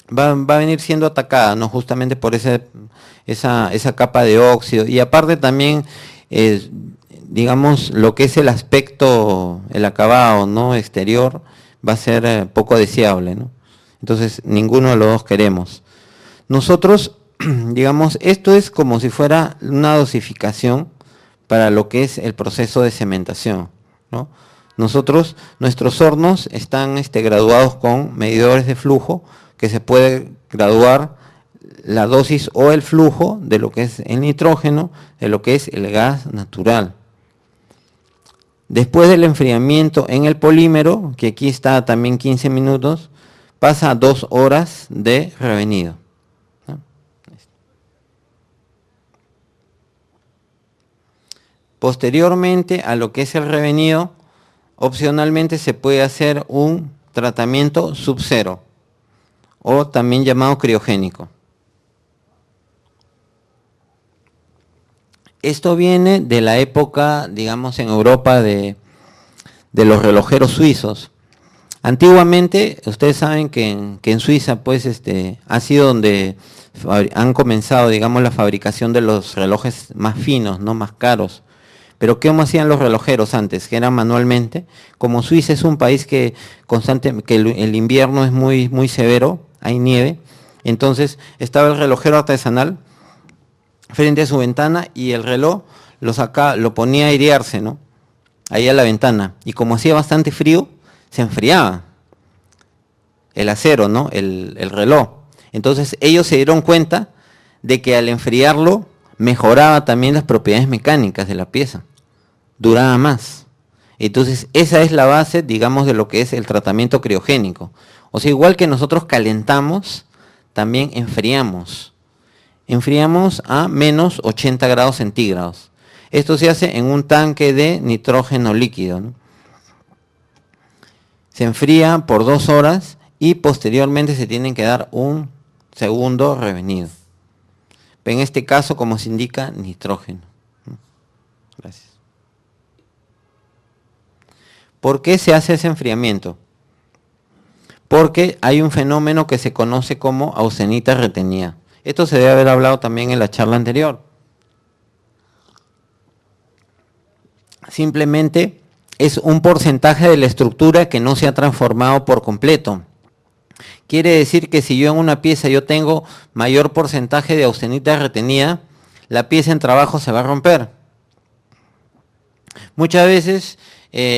va a venir siendo atacada, ¿no? Justamente por esa capa de óxido. Y aparte también, digamos, lo que es el aspecto, el acabado, ¿no? Exterior, va a ser poco deseable, ¿no? Entonces, ninguno de los dos queremos. Nosotros, digamos, esto es como si fuera una dosificación para lo que es el proceso de cementación, ¿no? Nuestros hornos están graduados con medidores de flujo, que se puede graduar la dosis o el flujo de lo que es el nitrógeno, de lo que es el gas natural. Después del enfriamiento en el polímero, que aquí está también 15 minutos, pasa a 2 horas de revenido, ¿no? Posteriormente a lo que es el revenido, opcionalmente se puede hacer un tratamiento subcero, o también llamado criogénico. Esto viene de la época, digamos, en Europa de los relojeros suizos. Antiguamente, ustedes saben que en Suiza, pues, ha sido donde han comenzado, digamos, la fabricación de los relojes más finos, no más caros. Pero ¿cómo hacían los relojeros antes? Que eran manualmente. Como Suiza es un país que el invierno es muy, muy severo, hay nieve, entonces estaba el relojero artesanal frente a su ventana y el reloj lo ponía a airearse, ¿no? Ahí a la ventana. Y como hacía bastante frío, se enfriaba el acero, ¿no? El reloj. Entonces ellos se dieron cuenta de que al enfriarlo mejoraba también las propiedades mecánicas de la pieza, duraba más. Entonces esa es la base, digamos, de lo que es el tratamiento criogénico. O sea, igual que nosotros calentamos, también enfriamos. Enfriamos a menos 80 grados centígrados. Esto se hace en un tanque de nitrógeno líquido, ¿no? Se enfría por 2 horas y posteriormente se tienen que dar un segundo revenido. En este caso, como se indica, nitrógeno. Gracias. ¿Por qué se hace ese enfriamiento? Porque hay un fenómeno que se conoce como austenita retenida. Esto se debe haber hablado también en la charla anterior. Simplemente es un porcentaje de la estructura que no se ha transformado por completo. Quiere decir que si yo en una pieza yo tengo mayor porcentaje de austenita retenida, la pieza en trabajo se va a romper. Muchas veces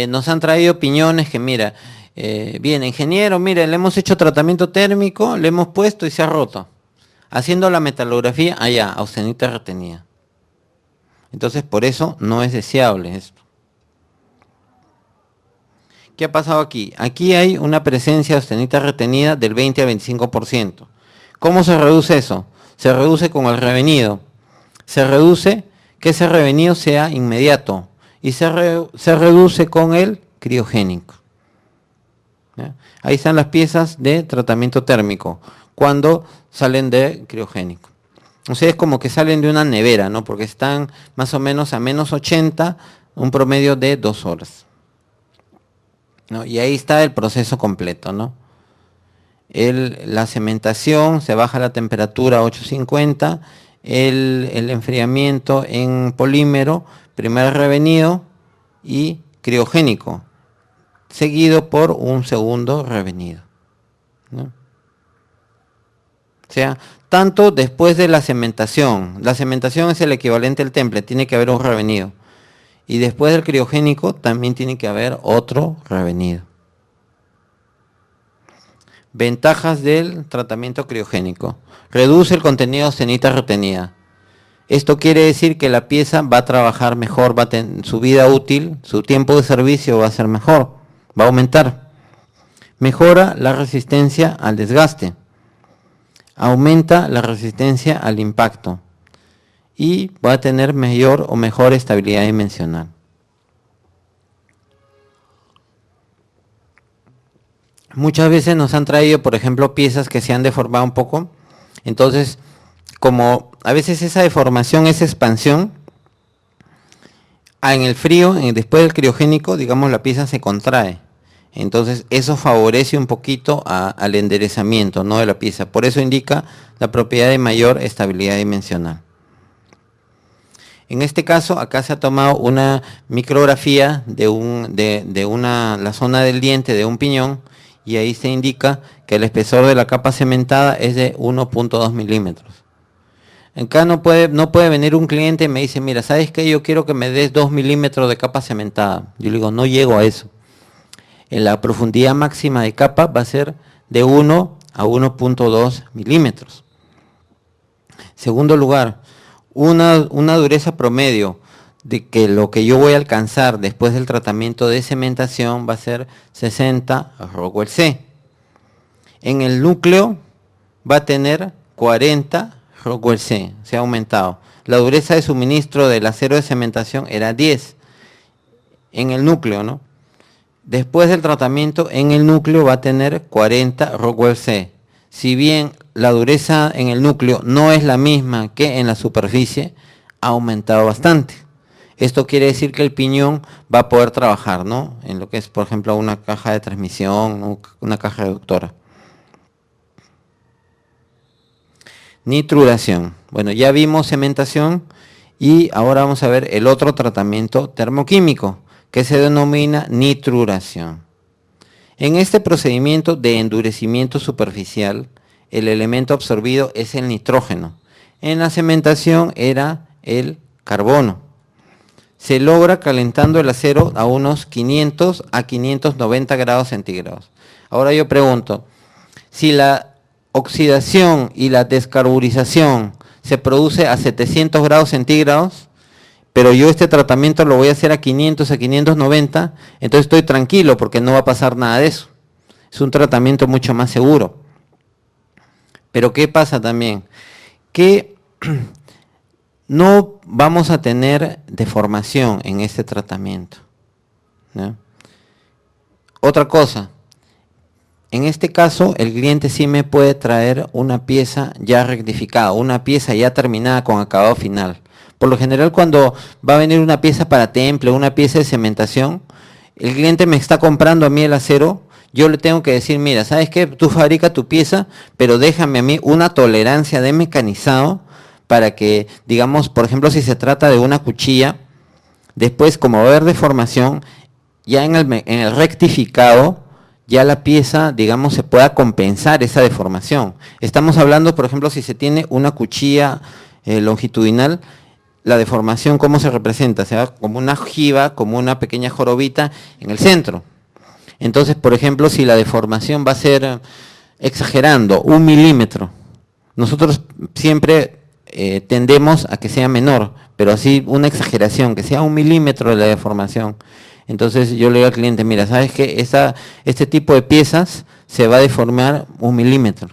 nos han traído opiniones que, mira, bien, ingeniero, mire, le hemos hecho tratamiento térmico, le hemos puesto y se ha roto. Haciendo la metalografía, allá, austenita retenida. Entonces, por eso no es deseable esto. ¿Qué ha pasado aquí? Aquí hay una presencia de austenita retenida del 20 al 25%. ¿Cómo se reduce eso? Se reduce con el revenido. Se reduce que ese revenido sea inmediato y se reduce con el criogénico. ¿Ya? Ahí están las piezas de tratamiento térmico cuando salen de criogénico. O sea, es como que salen de una nevera, ¿no? Porque están más o menos a menos 80, un promedio de 2 horas. ¿No? Y ahí está el proceso completo, ¿no? La cementación, se baja la temperatura a 850, el enfriamiento en polímero, primer revenido y criogénico, seguido por un segundo revenido, ¿no? O sea, tanto después de la cementación es el equivalente al temple, tiene que haber un revenido. Y después del criogénico también tiene que haber otro revenido. Ventajas del tratamiento criogénico. Reduce el contenido de austenita retenida. Esto quiere decir que la pieza va a trabajar mejor, su vida útil, su tiempo de servicio va a ser mejor, va a aumentar. Mejora la resistencia al desgaste. Aumenta la resistencia al impacto. Y va a tener mayor o mejor estabilidad dimensional. Muchas veces nos han traído, por ejemplo, piezas que se han deformado un poco. Entonces, como a veces esa deformación, esa expansión, en el frío, después del criogénico, digamos, la pieza se contrae. Entonces, eso favorece un poquito al enderezamiento, ¿no?, de la pieza. Por eso indica la propiedad de mayor estabilidad dimensional. En este caso, acá se ha tomado una micrografía de la zona del diente de un piñón, y ahí se indica que el espesor de la capa cementada es de 1.2 milímetros. Acá no puede venir un cliente y me dice, mira, ¿sabes qué? Yo quiero que me des 2 milímetros de capa cementada. Yo le digo, no llego a eso. En la profundidad máxima de capa va a ser de 1 a 1.2 milímetros. Segundo lugar, una dureza promedio de que lo que yo voy a alcanzar después del tratamiento de cementación va a ser 60 Rockwell C. En el núcleo va a tener 40 Rockwell C, se ha aumentado. La dureza de suministro del acero de cementación era 10 en el núcleo, ¿no? Después del tratamiento en el núcleo va a tener 40 Rockwell C. Si bien la dureza en el núcleo no es la misma que en la superficie, ha aumentado bastante. Esto quiere decir que el piñón va a poder trabajar, ¿no?, en lo que es, por ejemplo, una caja de transmisión, una caja reductora. Nitruración. Bueno, ya vimos cementación y ahora vamos a ver el otro tratamiento termoquímico, que se denomina nitruración. En este procedimiento de endurecimiento superficial, el elemento absorbido es el nitrógeno. En la cementación era el carbono. Se logra calentando el acero a unos 500 a 590 grados centígrados. Ahora yo pregunto, si la oxidación y la descarburización se produce a 700 grados centígrados, pero yo este tratamiento lo voy a hacer a 500, a 590, entonces estoy tranquilo porque no va a pasar nada de eso. Es un tratamiento mucho más seguro. Pero ¿qué pasa también? Que no vamos a tener deformación en este tratamiento, ¿no? Otra cosa, en este caso el cliente sí me puede traer una pieza ya rectificada, una pieza ya terminada con acabado final. Por lo general, cuando va a venir una pieza para temple, una pieza de cementación, el cliente me está comprando a mí el acero, yo le tengo que decir, mira, ¿sabes qué? Tú fabrica tu pieza, pero déjame a mí una tolerancia de mecanizado para que, digamos, por ejemplo, si se trata de una cuchilla, después, como va a haber deformación, ya en el rectificado, ya la pieza, digamos, se pueda compensar esa deformación. Estamos hablando, por ejemplo, si se tiene una cuchilla longitudinal, la deformación, ¿cómo se representa? Se va como una ojiva, como una pequeña jorobita en el centro. Entonces, por ejemplo, si la deformación va a ser, exagerando, 1 milímetro, nosotros siempre tendemos a que sea menor, pero así una exageración, que sea 1 milímetro de la deformación. Entonces yo le digo al cliente, mira, ¿sabes qué? Este tipo de piezas se va a deformar 1 milímetro.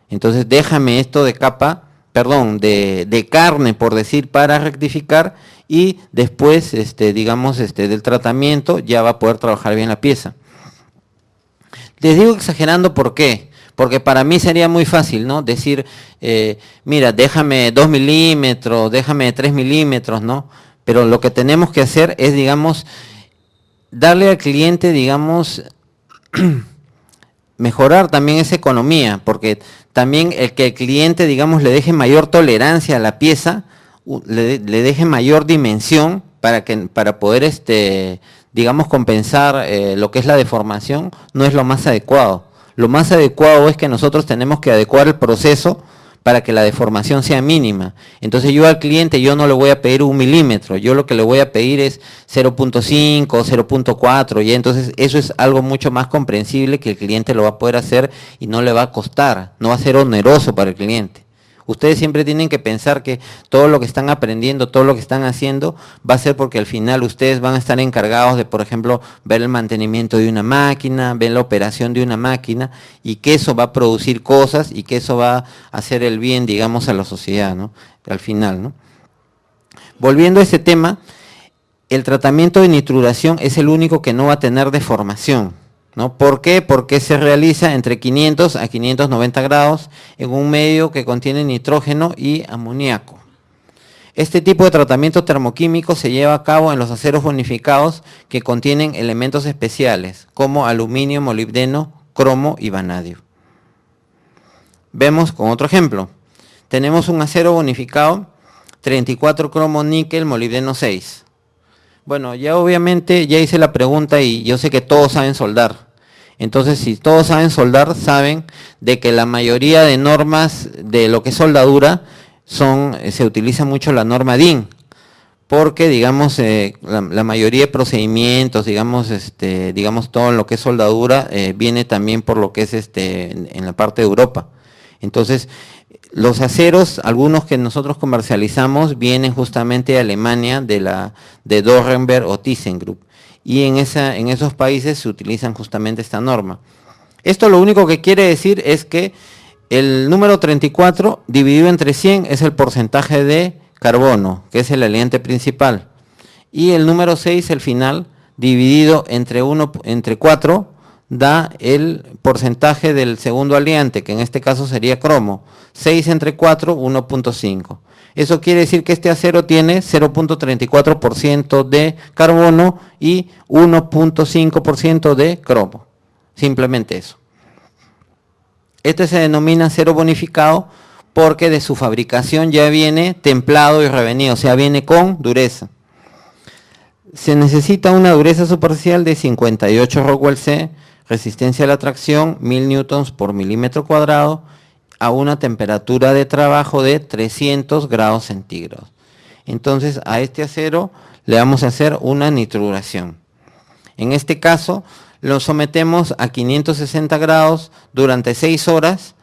Entonces déjame esto de capa, perdón, de carne, por decir, para rectificar, y después, digamos, del tratamiento ya va a poder trabajar bien la pieza. Les digo exagerando, ¿por qué? Porque para mí sería muy fácil, ¿no? Decir, mira, déjame 2 milímetros, déjame 3 milímetros, ¿no? Pero lo que tenemos que hacer es, digamos, darle al cliente, digamos, mejorar también esa economía, porque también el que el cliente, digamos, le deje mayor tolerancia a la pieza, le deje mayor dimensión para poder, digamos, compensar lo que es la deformación, no es lo más adecuado. Lo más adecuado es que nosotros tenemos que adecuar el proceso para que la deformación sea mínima. Entonces yo al cliente yo no le voy a pedir 1 milímetro, yo lo que le voy a pedir es 0.5, 0.4, y entonces eso es algo mucho más comprensible que el cliente lo va a poder hacer y no le va a costar, no va a ser oneroso para el cliente. Ustedes siempre tienen que pensar que todo lo que están aprendiendo, todo lo que están haciendo, va a ser porque al final ustedes van a estar encargados de, por ejemplo, ver el mantenimiento de una máquina, ver la operación de una máquina, y que eso va a producir cosas y que eso va a hacer el bien, digamos, a la sociedad, ¿no? Al final, ¿no? Volviendo a ese tema, el tratamiento de nitruración es el único que no va a tener deformación, ¿no? ¿Por qué? Porque se realiza entre 500 a 590 grados en un medio que contiene nitrógeno y amoníaco. Este tipo de tratamiento termoquímico se lleva a cabo en los aceros bonificados que contienen elementos especiales como aluminio, molibdeno, cromo y vanadio. Vemos con otro ejemplo. Tenemos un acero bonificado 34 cromo níquel molibdeno 6. Bueno, ya obviamente ya hice la pregunta y yo sé que todos saben soldar. Entonces, si todos saben soldar, saben de que la mayoría de normas de lo que es soldadura se utiliza mucho la norma DIN, porque digamos la mayoría de procedimientos, digamos todo lo que es soldadura viene también por lo que es en la parte de Europa. Entonces, los aceros, algunos que nosotros comercializamos, vienen justamente de Alemania, de Dorrenberg o ThyssenKrupp. Y en esos países se utilizan justamente esta norma. Esto lo único que quiere decir es que el número 34 dividido entre 100 es el porcentaje de carbono, que es el aliante principal. Y el número 6, el final, dividido entre 4, da el porcentaje del segundo aliante, que en este caso sería cromo. 6 entre 4, 1.5. Eso quiere decir que este acero tiene 0.34% de carbono y 1.5% de cromo. Simplemente eso. Este se denomina acero bonificado porque de su fabricación ya viene templado y revenido, o sea, viene con dureza. Se necesita una dureza superficial de 58 Rockwell C, resistencia a la tracción 1000 newtons por milímetro cuadrado, a una temperatura de trabajo de 300 grados centígrados. Entonces a este acero le vamos a hacer una nitruración. En este caso lo sometemos a 560 grados durante 6 horas.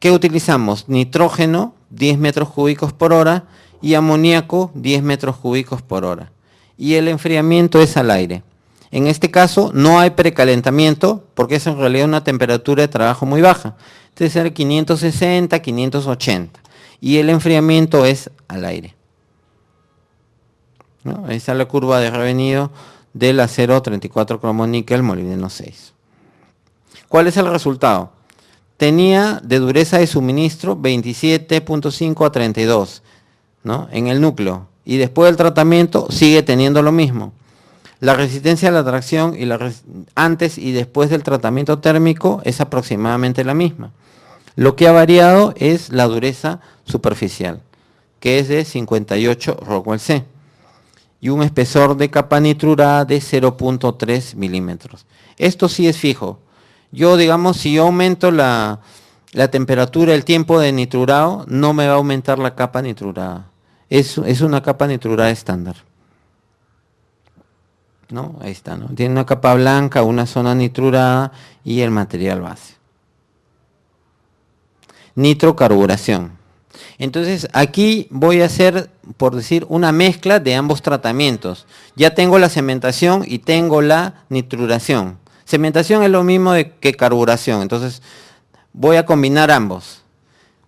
¿Qué utilizamos? Nitrógeno 10 metros cúbicos por hora y amoníaco 10 metros cúbicos por hora. Y el enfriamiento es al aire. En este caso no hay precalentamiento porque es en realidad una temperatura de trabajo muy baja. Debe ser 560, 580. Y el enfriamiento es al aire, ¿no? Ahí está la curva de revenido del acero 34 cromo níquel molibdeno 6. ¿Cuál es el resultado? Tenía de dureza de suministro 27.5 a 32, ¿no? En el núcleo. Y después del tratamiento sigue teniendo lo mismo. La resistencia a la tracción antes y después del tratamiento térmico es aproximadamente la misma. Lo que ha variado es la dureza superficial, que es de 58 Rockwell C, y un espesor de capa nitrurada de 0.3 milímetros. Esto sí es fijo. Yo, digamos, si yo aumento la temperatura, el tiempo de nitrurado, no me va a aumentar la capa nitrurada. Es una capa nitrurada estándar, ¿no? Ahí está, ¿no? Tiene una capa blanca, una zona nitrurada y el material base. Nitrocarburación. Entonces aquí voy a hacer, por decir, una mezcla de ambos tratamientos. Ya tengo la cementación y tengo la nitruración. Cementación es lo mismo que carburación, entonces voy a combinar ambos.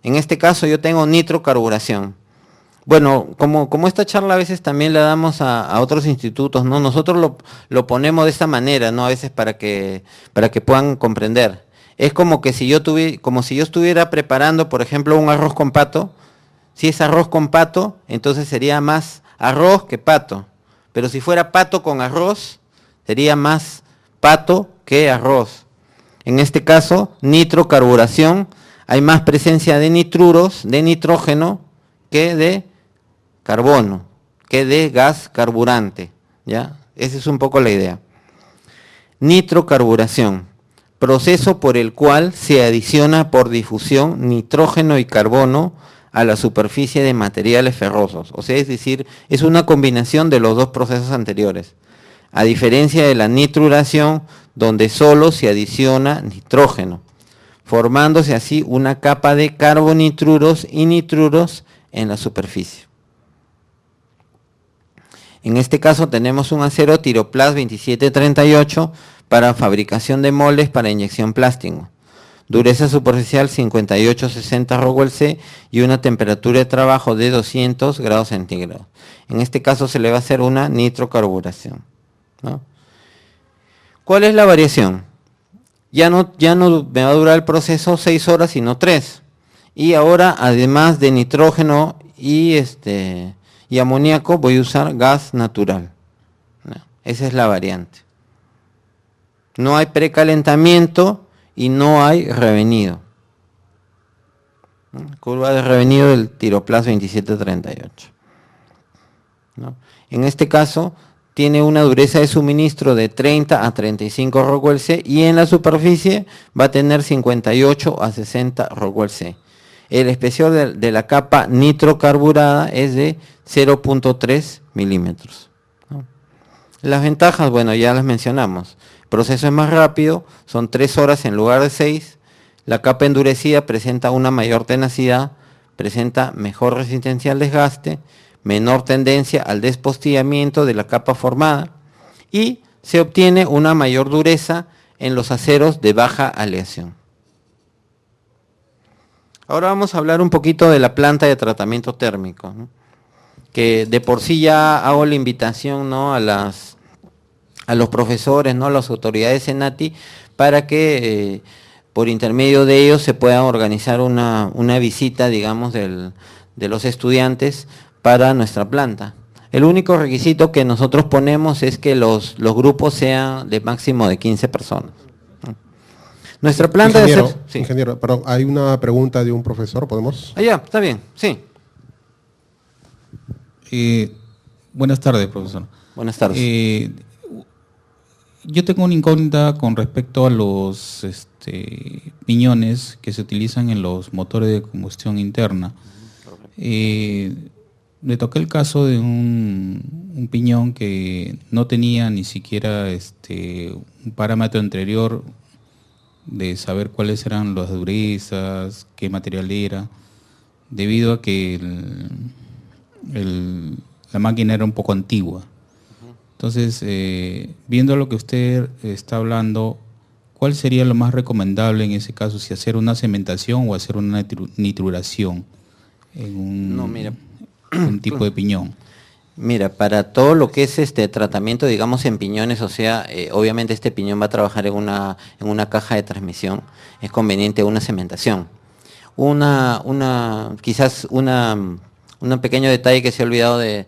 En este caso yo tengo nitrocarburación. Bueno, como esta charla a veces también la damos a otros institutos, ¿no? Nosotros lo ponemos de esta manera, ¿no? A veces para que puedan comprender. Es como que si yo estuviera preparando, por ejemplo, un arroz con pato. Si es arroz con pato, entonces sería más arroz que pato. Pero si fuera pato con arroz, sería más pato que arroz. En este caso, nitrocarburación, hay más presencia de nitruros, de nitrógeno, que de carbono, que de gas carburante, ¿ya? Esa es un poco la idea. Nitrocarburación. proceso por el cual se adiciona por difusión nitrógeno y carbono a la superficie de materiales ferrosos. O sea, es decir, es una combinación de los dos procesos anteriores. A diferencia de la nitruración, donde solo se adiciona nitrógeno, formándose así una capa de carbonitruros y nitruros en la superficie. En este caso tenemos un acero Tiroplas 2738 para fabricación de moldes para inyección plástico. Dureza superficial 58-60 Rockwell C y una temperatura de trabajo de 200 grados centígrados. En este caso se le va a hacer una nitrocarburación, ¿no? ¿Cuál es la variación? Ya no me va a durar el proceso 6 horas, sino 3. Y ahora, además de nitrógeno y amoníaco, voy a usar gas natural, ¿no? Esa es la variante. No hay precalentamiento y no hay revenido. Curva de revenido del Tiroplas 2738. ¿No? En este caso tiene una dureza de suministro de 30 a 35 Rockwell C y en la superficie va a tener 58 a 60 Rockwell C. El espesor de la capa nitrocarburada es de 0.3 milímetros. ¿No? Las ventajas, bueno, ya las mencionamos. El proceso es más rápido, son 3 horas en lugar de 6. La capa endurecida presenta una mayor tenacidad, presenta mejor resistencia al desgaste, menor tendencia al despostillamiento de la capa formada y se obtiene una mayor dureza en los aceros de baja aleación. Ahora vamos a hablar un poquito de la planta de tratamiento térmico, ¿no? Que de por sí ya hago la invitación, ¿no?, a los profesores, ¿no?, a las autoridades Senati, para que por intermedio de ellos se pueda organizar una visita, digamos, de los estudiantes para nuestra planta. El único requisito que nosotros ponemos es que los grupos sean de máximo de 15 personas. Nuestra planta ingeniero, de... Sí. Ingeniero, perdón, hay una pregunta de un profesor, ¿podemos? Ah, ya, está bien, sí. Buenas tardes, profesor. Buenas tardes. Yo tengo una incógnita con respecto a los piñones que se utilizan en los motores de combustión interna. Le toqué el caso de un piñón que no tenía ni siquiera un parámetro anterior de saber cuáles eran las durezas, qué material era, debido a que la máquina era un poco antigua. Entonces, viendo lo que usted está hablando, ¿cuál sería lo más recomendable en ese caso, si hacer una cementación o hacer una nitruración en un tipo de piñón? Mira, para todo lo que es tratamiento, digamos, en piñones, o sea, obviamente este piñón va a trabajar en una caja de transmisión, es conveniente una cementación. Quizás un pequeño detalle que se ha olvidado de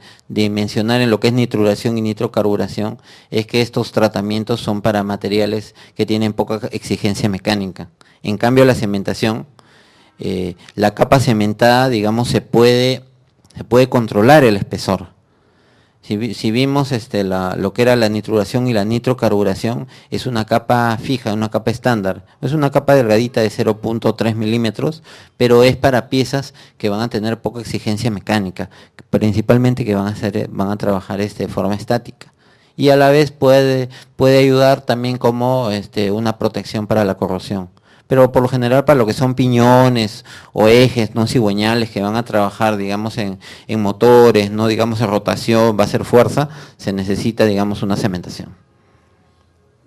mencionar en lo que es nitruración y nitrocarburación es que estos tratamientos son para materiales que tienen poca exigencia mecánica. En cambio, la cementación, la capa cementada, digamos, se puede controlar el espesor. Si vimos lo que era la nitruración y la nitrocarburación, es una capa fija, una capa estándar. Es una capa delgadita de 0.3 milímetros, pero es para piezas que van a tener poca exigencia mecánica, principalmente que van a trabajar de forma estática. Y a la vez puede ayudar también como una protección para la corrosión. Pero por lo general para lo que son piñones o ejes, no cigüeñales, que van a trabajar, digamos, en motores, no, digamos, en rotación, va a ser fuerza, se necesita, digamos, una cementación.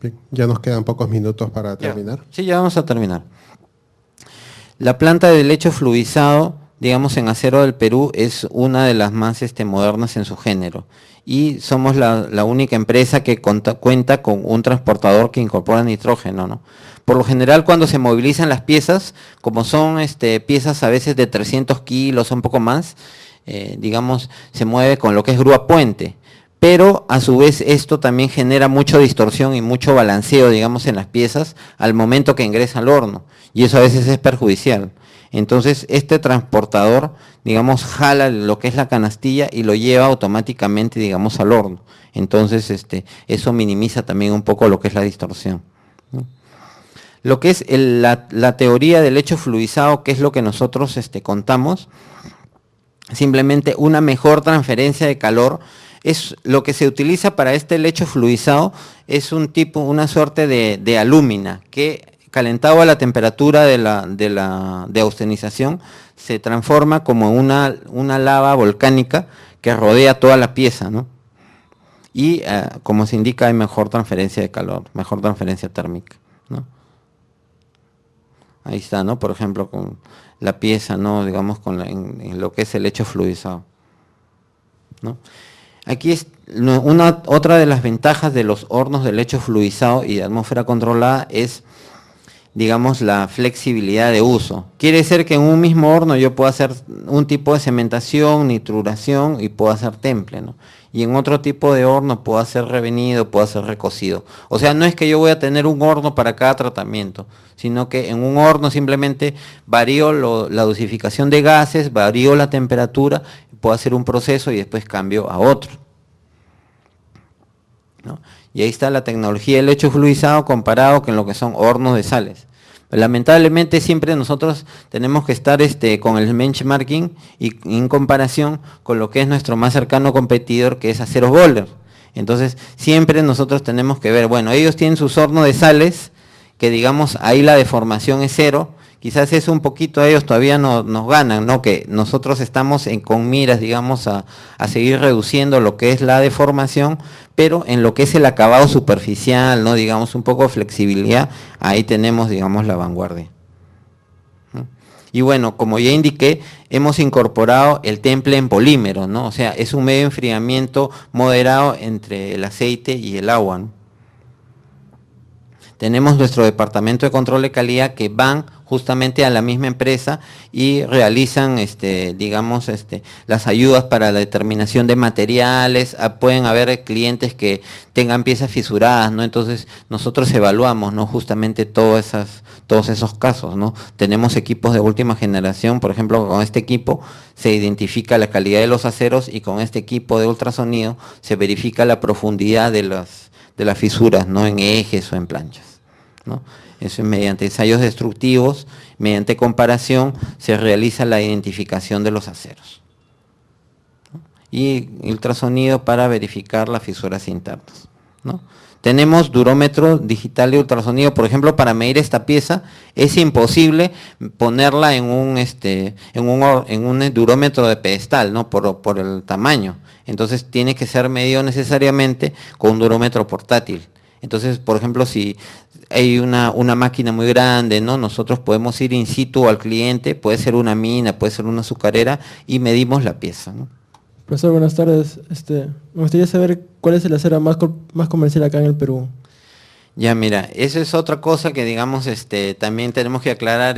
Bien, ya nos quedan pocos minutos para terminar. Sí, ya vamos a terminar. La planta de lecho fluidizado, digamos, en Acero del Perú, es una de las más modernas en su género. Y somos la única empresa que cuenta con un transportador que incorpora nitrógeno, ¿no? Por lo general, cuando se movilizan las piezas, como son piezas a veces de 300 kilos o un poco más, digamos, se mueve con lo que es grúa puente. Pero a su vez esto también genera mucha distorsión y mucho balanceo, digamos, en las piezas al momento que ingresa al horno. Y eso a veces es perjudicial. Entonces, este transportador, digamos, jala lo que es la canastilla y lo lleva automáticamente, digamos, al horno. Entonces, eso minimiza también un poco lo que es la distorsión, ¿no? lo que es la teoría del lecho fluidizado, que es lo que nosotros contamos, simplemente una mejor transferencia de calor, es lo que se utiliza para este lecho fluidizado, es una suerte de alúmina, que calentado a la temperatura de austenización, se transforma como una lava volcánica que rodea toda la pieza, ¿no? Y como se indica, hay mejor transferencia de calor, mejor transferencia térmica, ¿no? Ahí está, ¿no? Por ejemplo, con la pieza, ¿no? Digamos, en lo que es el lecho fluidizado, ¿no? Aquí es otra de las ventajas de los hornos de lecho fluidizado y de atmósfera controlada es, digamos, la flexibilidad de uso. Quiere decir que en un mismo horno yo puedo hacer un tipo de cementación, nituración y puedo hacer temple, ¿no? Y en otro tipo de horno puedo hacer revenido, puedo hacer recocido. O sea, no es que yo voy a tener un horno para cada tratamiento, sino que en un horno simplemente varío la dosificación de gases, varío la temperatura, puedo hacer un proceso y después cambio a otro, ¿no? Y ahí está la tecnología del lecho fluidizado comparado con lo que son hornos de sales. Lamentablemente siempre nosotros tenemos que estar con el benchmarking y en comparación con lo que es nuestro más cercano competidor, que es Aceros Bohler. Entonces siempre nosotros tenemos que ver, bueno, ellos tienen sus hornos de sales, que digamos ahí la deformación es cero, quizás eso un poquito a ellos todavía nos ganan, ¿no? Que nosotros estamos con miras, digamos, a seguir reduciendo lo que es la deformación, pero en lo que es el acabado superficial, ¿no? Digamos, un poco de flexibilidad, ahí tenemos, digamos, la vanguardia, ¿no? Y bueno, como ya indiqué, hemos incorporado el temple en polímero, ¿no? O sea, es un medio de enfriamiento moderado entre el aceite y el agua, ¿no? Tenemos nuestro departamento de control de calidad que van justamente a la misma empresa y realizan, digamos, las ayudas para la determinación de materiales. Pueden haber clientes que tengan piezas fisuradas, ¿no? Entonces nosotros evaluamos, ¿no? Justamente todos esos casos, ¿no? Tenemos equipos de última generación, por ejemplo, con este equipo se identifica la calidad de los aceros y con este equipo de ultrasonido se verifica la profundidad de las fisuras, ¿no? En ejes o en planchas, ¿no? Eso es mediante ensayos destructivos, mediante comparación, se realiza la identificación de los aceros, ¿no? Y ultrasonido para verificar las fisuras internas, ¿no? Tenemos durómetro digital de ultrasonido, por ejemplo, para medir esta pieza, es imposible ponerla en un durómetro de pedestal, ¿no? Por el tamaño. Entonces tiene que ser medido necesariamente con un durómetro portátil. Entonces, por ejemplo, si hay una máquina muy grande, ¿no? Nosotros podemos ir in situ al cliente, puede ser una mina, puede ser una azucarera, y medimos la pieza, ¿no? Profesor, buenas tardes. Me gustaría saber cuál es el acero más comercial acá en el Perú. Ya, mira, eso es otra cosa que, digamos, también tenemos que aclarar,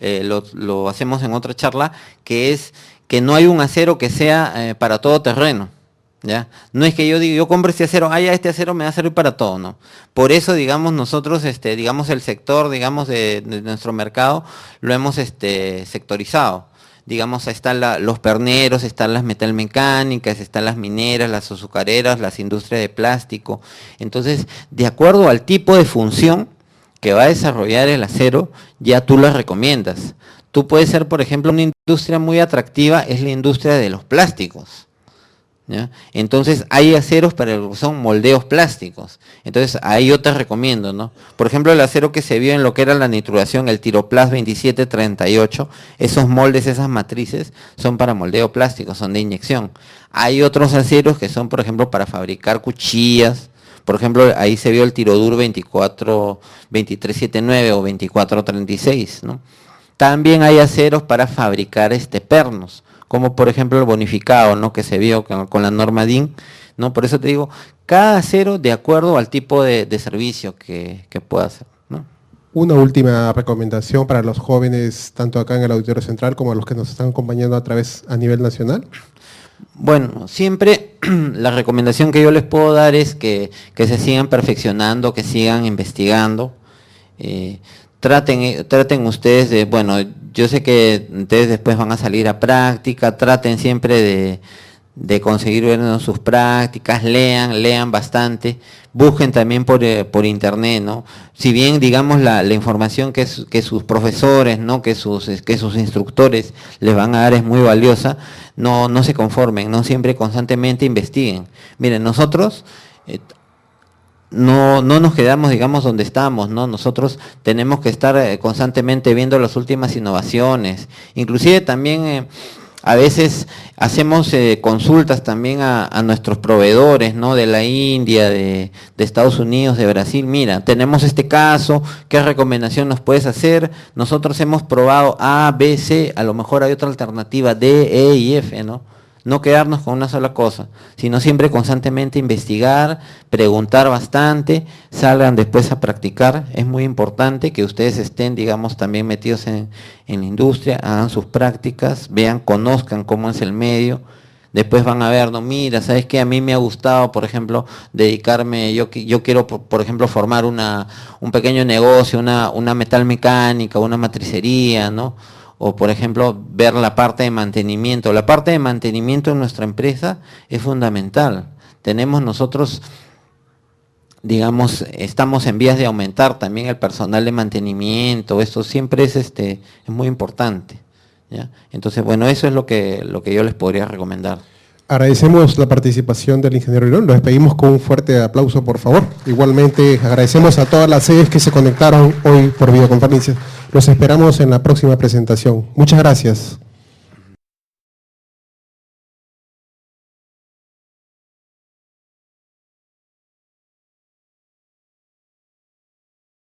lo hacemos en otra charla, que es que no hay un acero que sea para todo terreno, ¿ya? No es que yo diga, yo compro este acero, ya este acero me va a servir para todo, ¿no? Por eso, digamos, nosotros, digamos, el sector, digamos, de nuestro mercado, lo hemos sectorizado. Digamos, están los perneros, están las metalmecánicas, están las mineras, las azucareras, las industrias de plástico. Entonces, de acuerdo al tipo de función que va a desarrollar el acero, ya tú las recomiendas. Tú puedes ser, por ejemplo, una industria muy atractiva, es la industria de los plásticos, ¿ya? Entonces hay aceros para lo que son moldeos plásticos. Entonces ahí yo te recomiendo, ¿no? Por ejemplo, el acero que se vio en lo que era la nituración, el Tiroplas 2738, esos moldes, esas matrices, son para moldeo plástico, son de inyección. Hay otros aceros que son, por ejemplo, para fabricar cuchillas. Por ejemplo, ahí se vio el Tirodur 2379 o 2436, ¿no? También hay aceros para fabricar pernos, como por ejemplo el bonificado, ¿no? Que se vio con la norma DIN, ¿no? Por eso te digo, cada acero de acuerdo al tipo de servicio que pueda hacer, ¿no? Una última recomendación para los jóvenes, tanto acá en el Auditorio Central como a los que nos están acompañando a nivel nacional. Bueno, siempre la recomendación que yo les puedo dar es que se sigan perfeccionando, que sigan investigando. Traten ustedes de, bueno, yo sé que ustedes después van a salir a práctica, traten siempre de conseguir ver sus prácticas, lean bastante, busquen también por internet, ¿no? Si bien, digamos, la información que sus profesores, ¿no? que sus instructores les van a dar es muy valiosa, no se conformen, no siempre constantemente investiguen. Miren, nosotros no nos quedamos, digamos, donde estamos, ¿no? Nosotros tenemos que estar constantemente viendo las últimas innovaciones, inclusive también a veces hacemos consultas también a nuestros proveedores, ¿no? De la India, de Estados Unidos, de Brasil. Mira, tenemos este caso, ¿qué recomendación nos puedes hacer? Nosotros hemos probado A, B, C, a lo mejor hay otra alternativa, D, E y F, ¿no? No quedarnos con una sola cosa, sino siempre constantemente investigar, preguntar bastante, salgan después a practicar. Es muy importante que ustedes estén, digamos, también metidos en la industria, hagan sus prácticas, vean, conozcan cómo es el medio. Después van a ver, no, mira, ¿sabes qué? A mí me ha gustado, por ejemplo, dedicarme, yo quiero, por ejemplo, formar un pequeño negocio, una metalmecánica, una matricería, ¿no? O, por ejemplo, ver la parte de mantenimiento. La parte de mantenimiento en nuestra empresa es fundamental. Tenemos nosotros, digamos, estamos en vías de aumentar también el personal de mantenimiento. Esto siempre es muy importante, ¿ya? Entonces, bueno, eso es lo que yo les podría recomendar. Agradecemos la participación del ingeniero Girón. Lo despedimos con un fuerte aplauso, por favor. Igualmente agradecemos a todas las sedes que se conectaron hoy por videoconferencia. Los esperamos en la próxima presentación. Muchas gracias.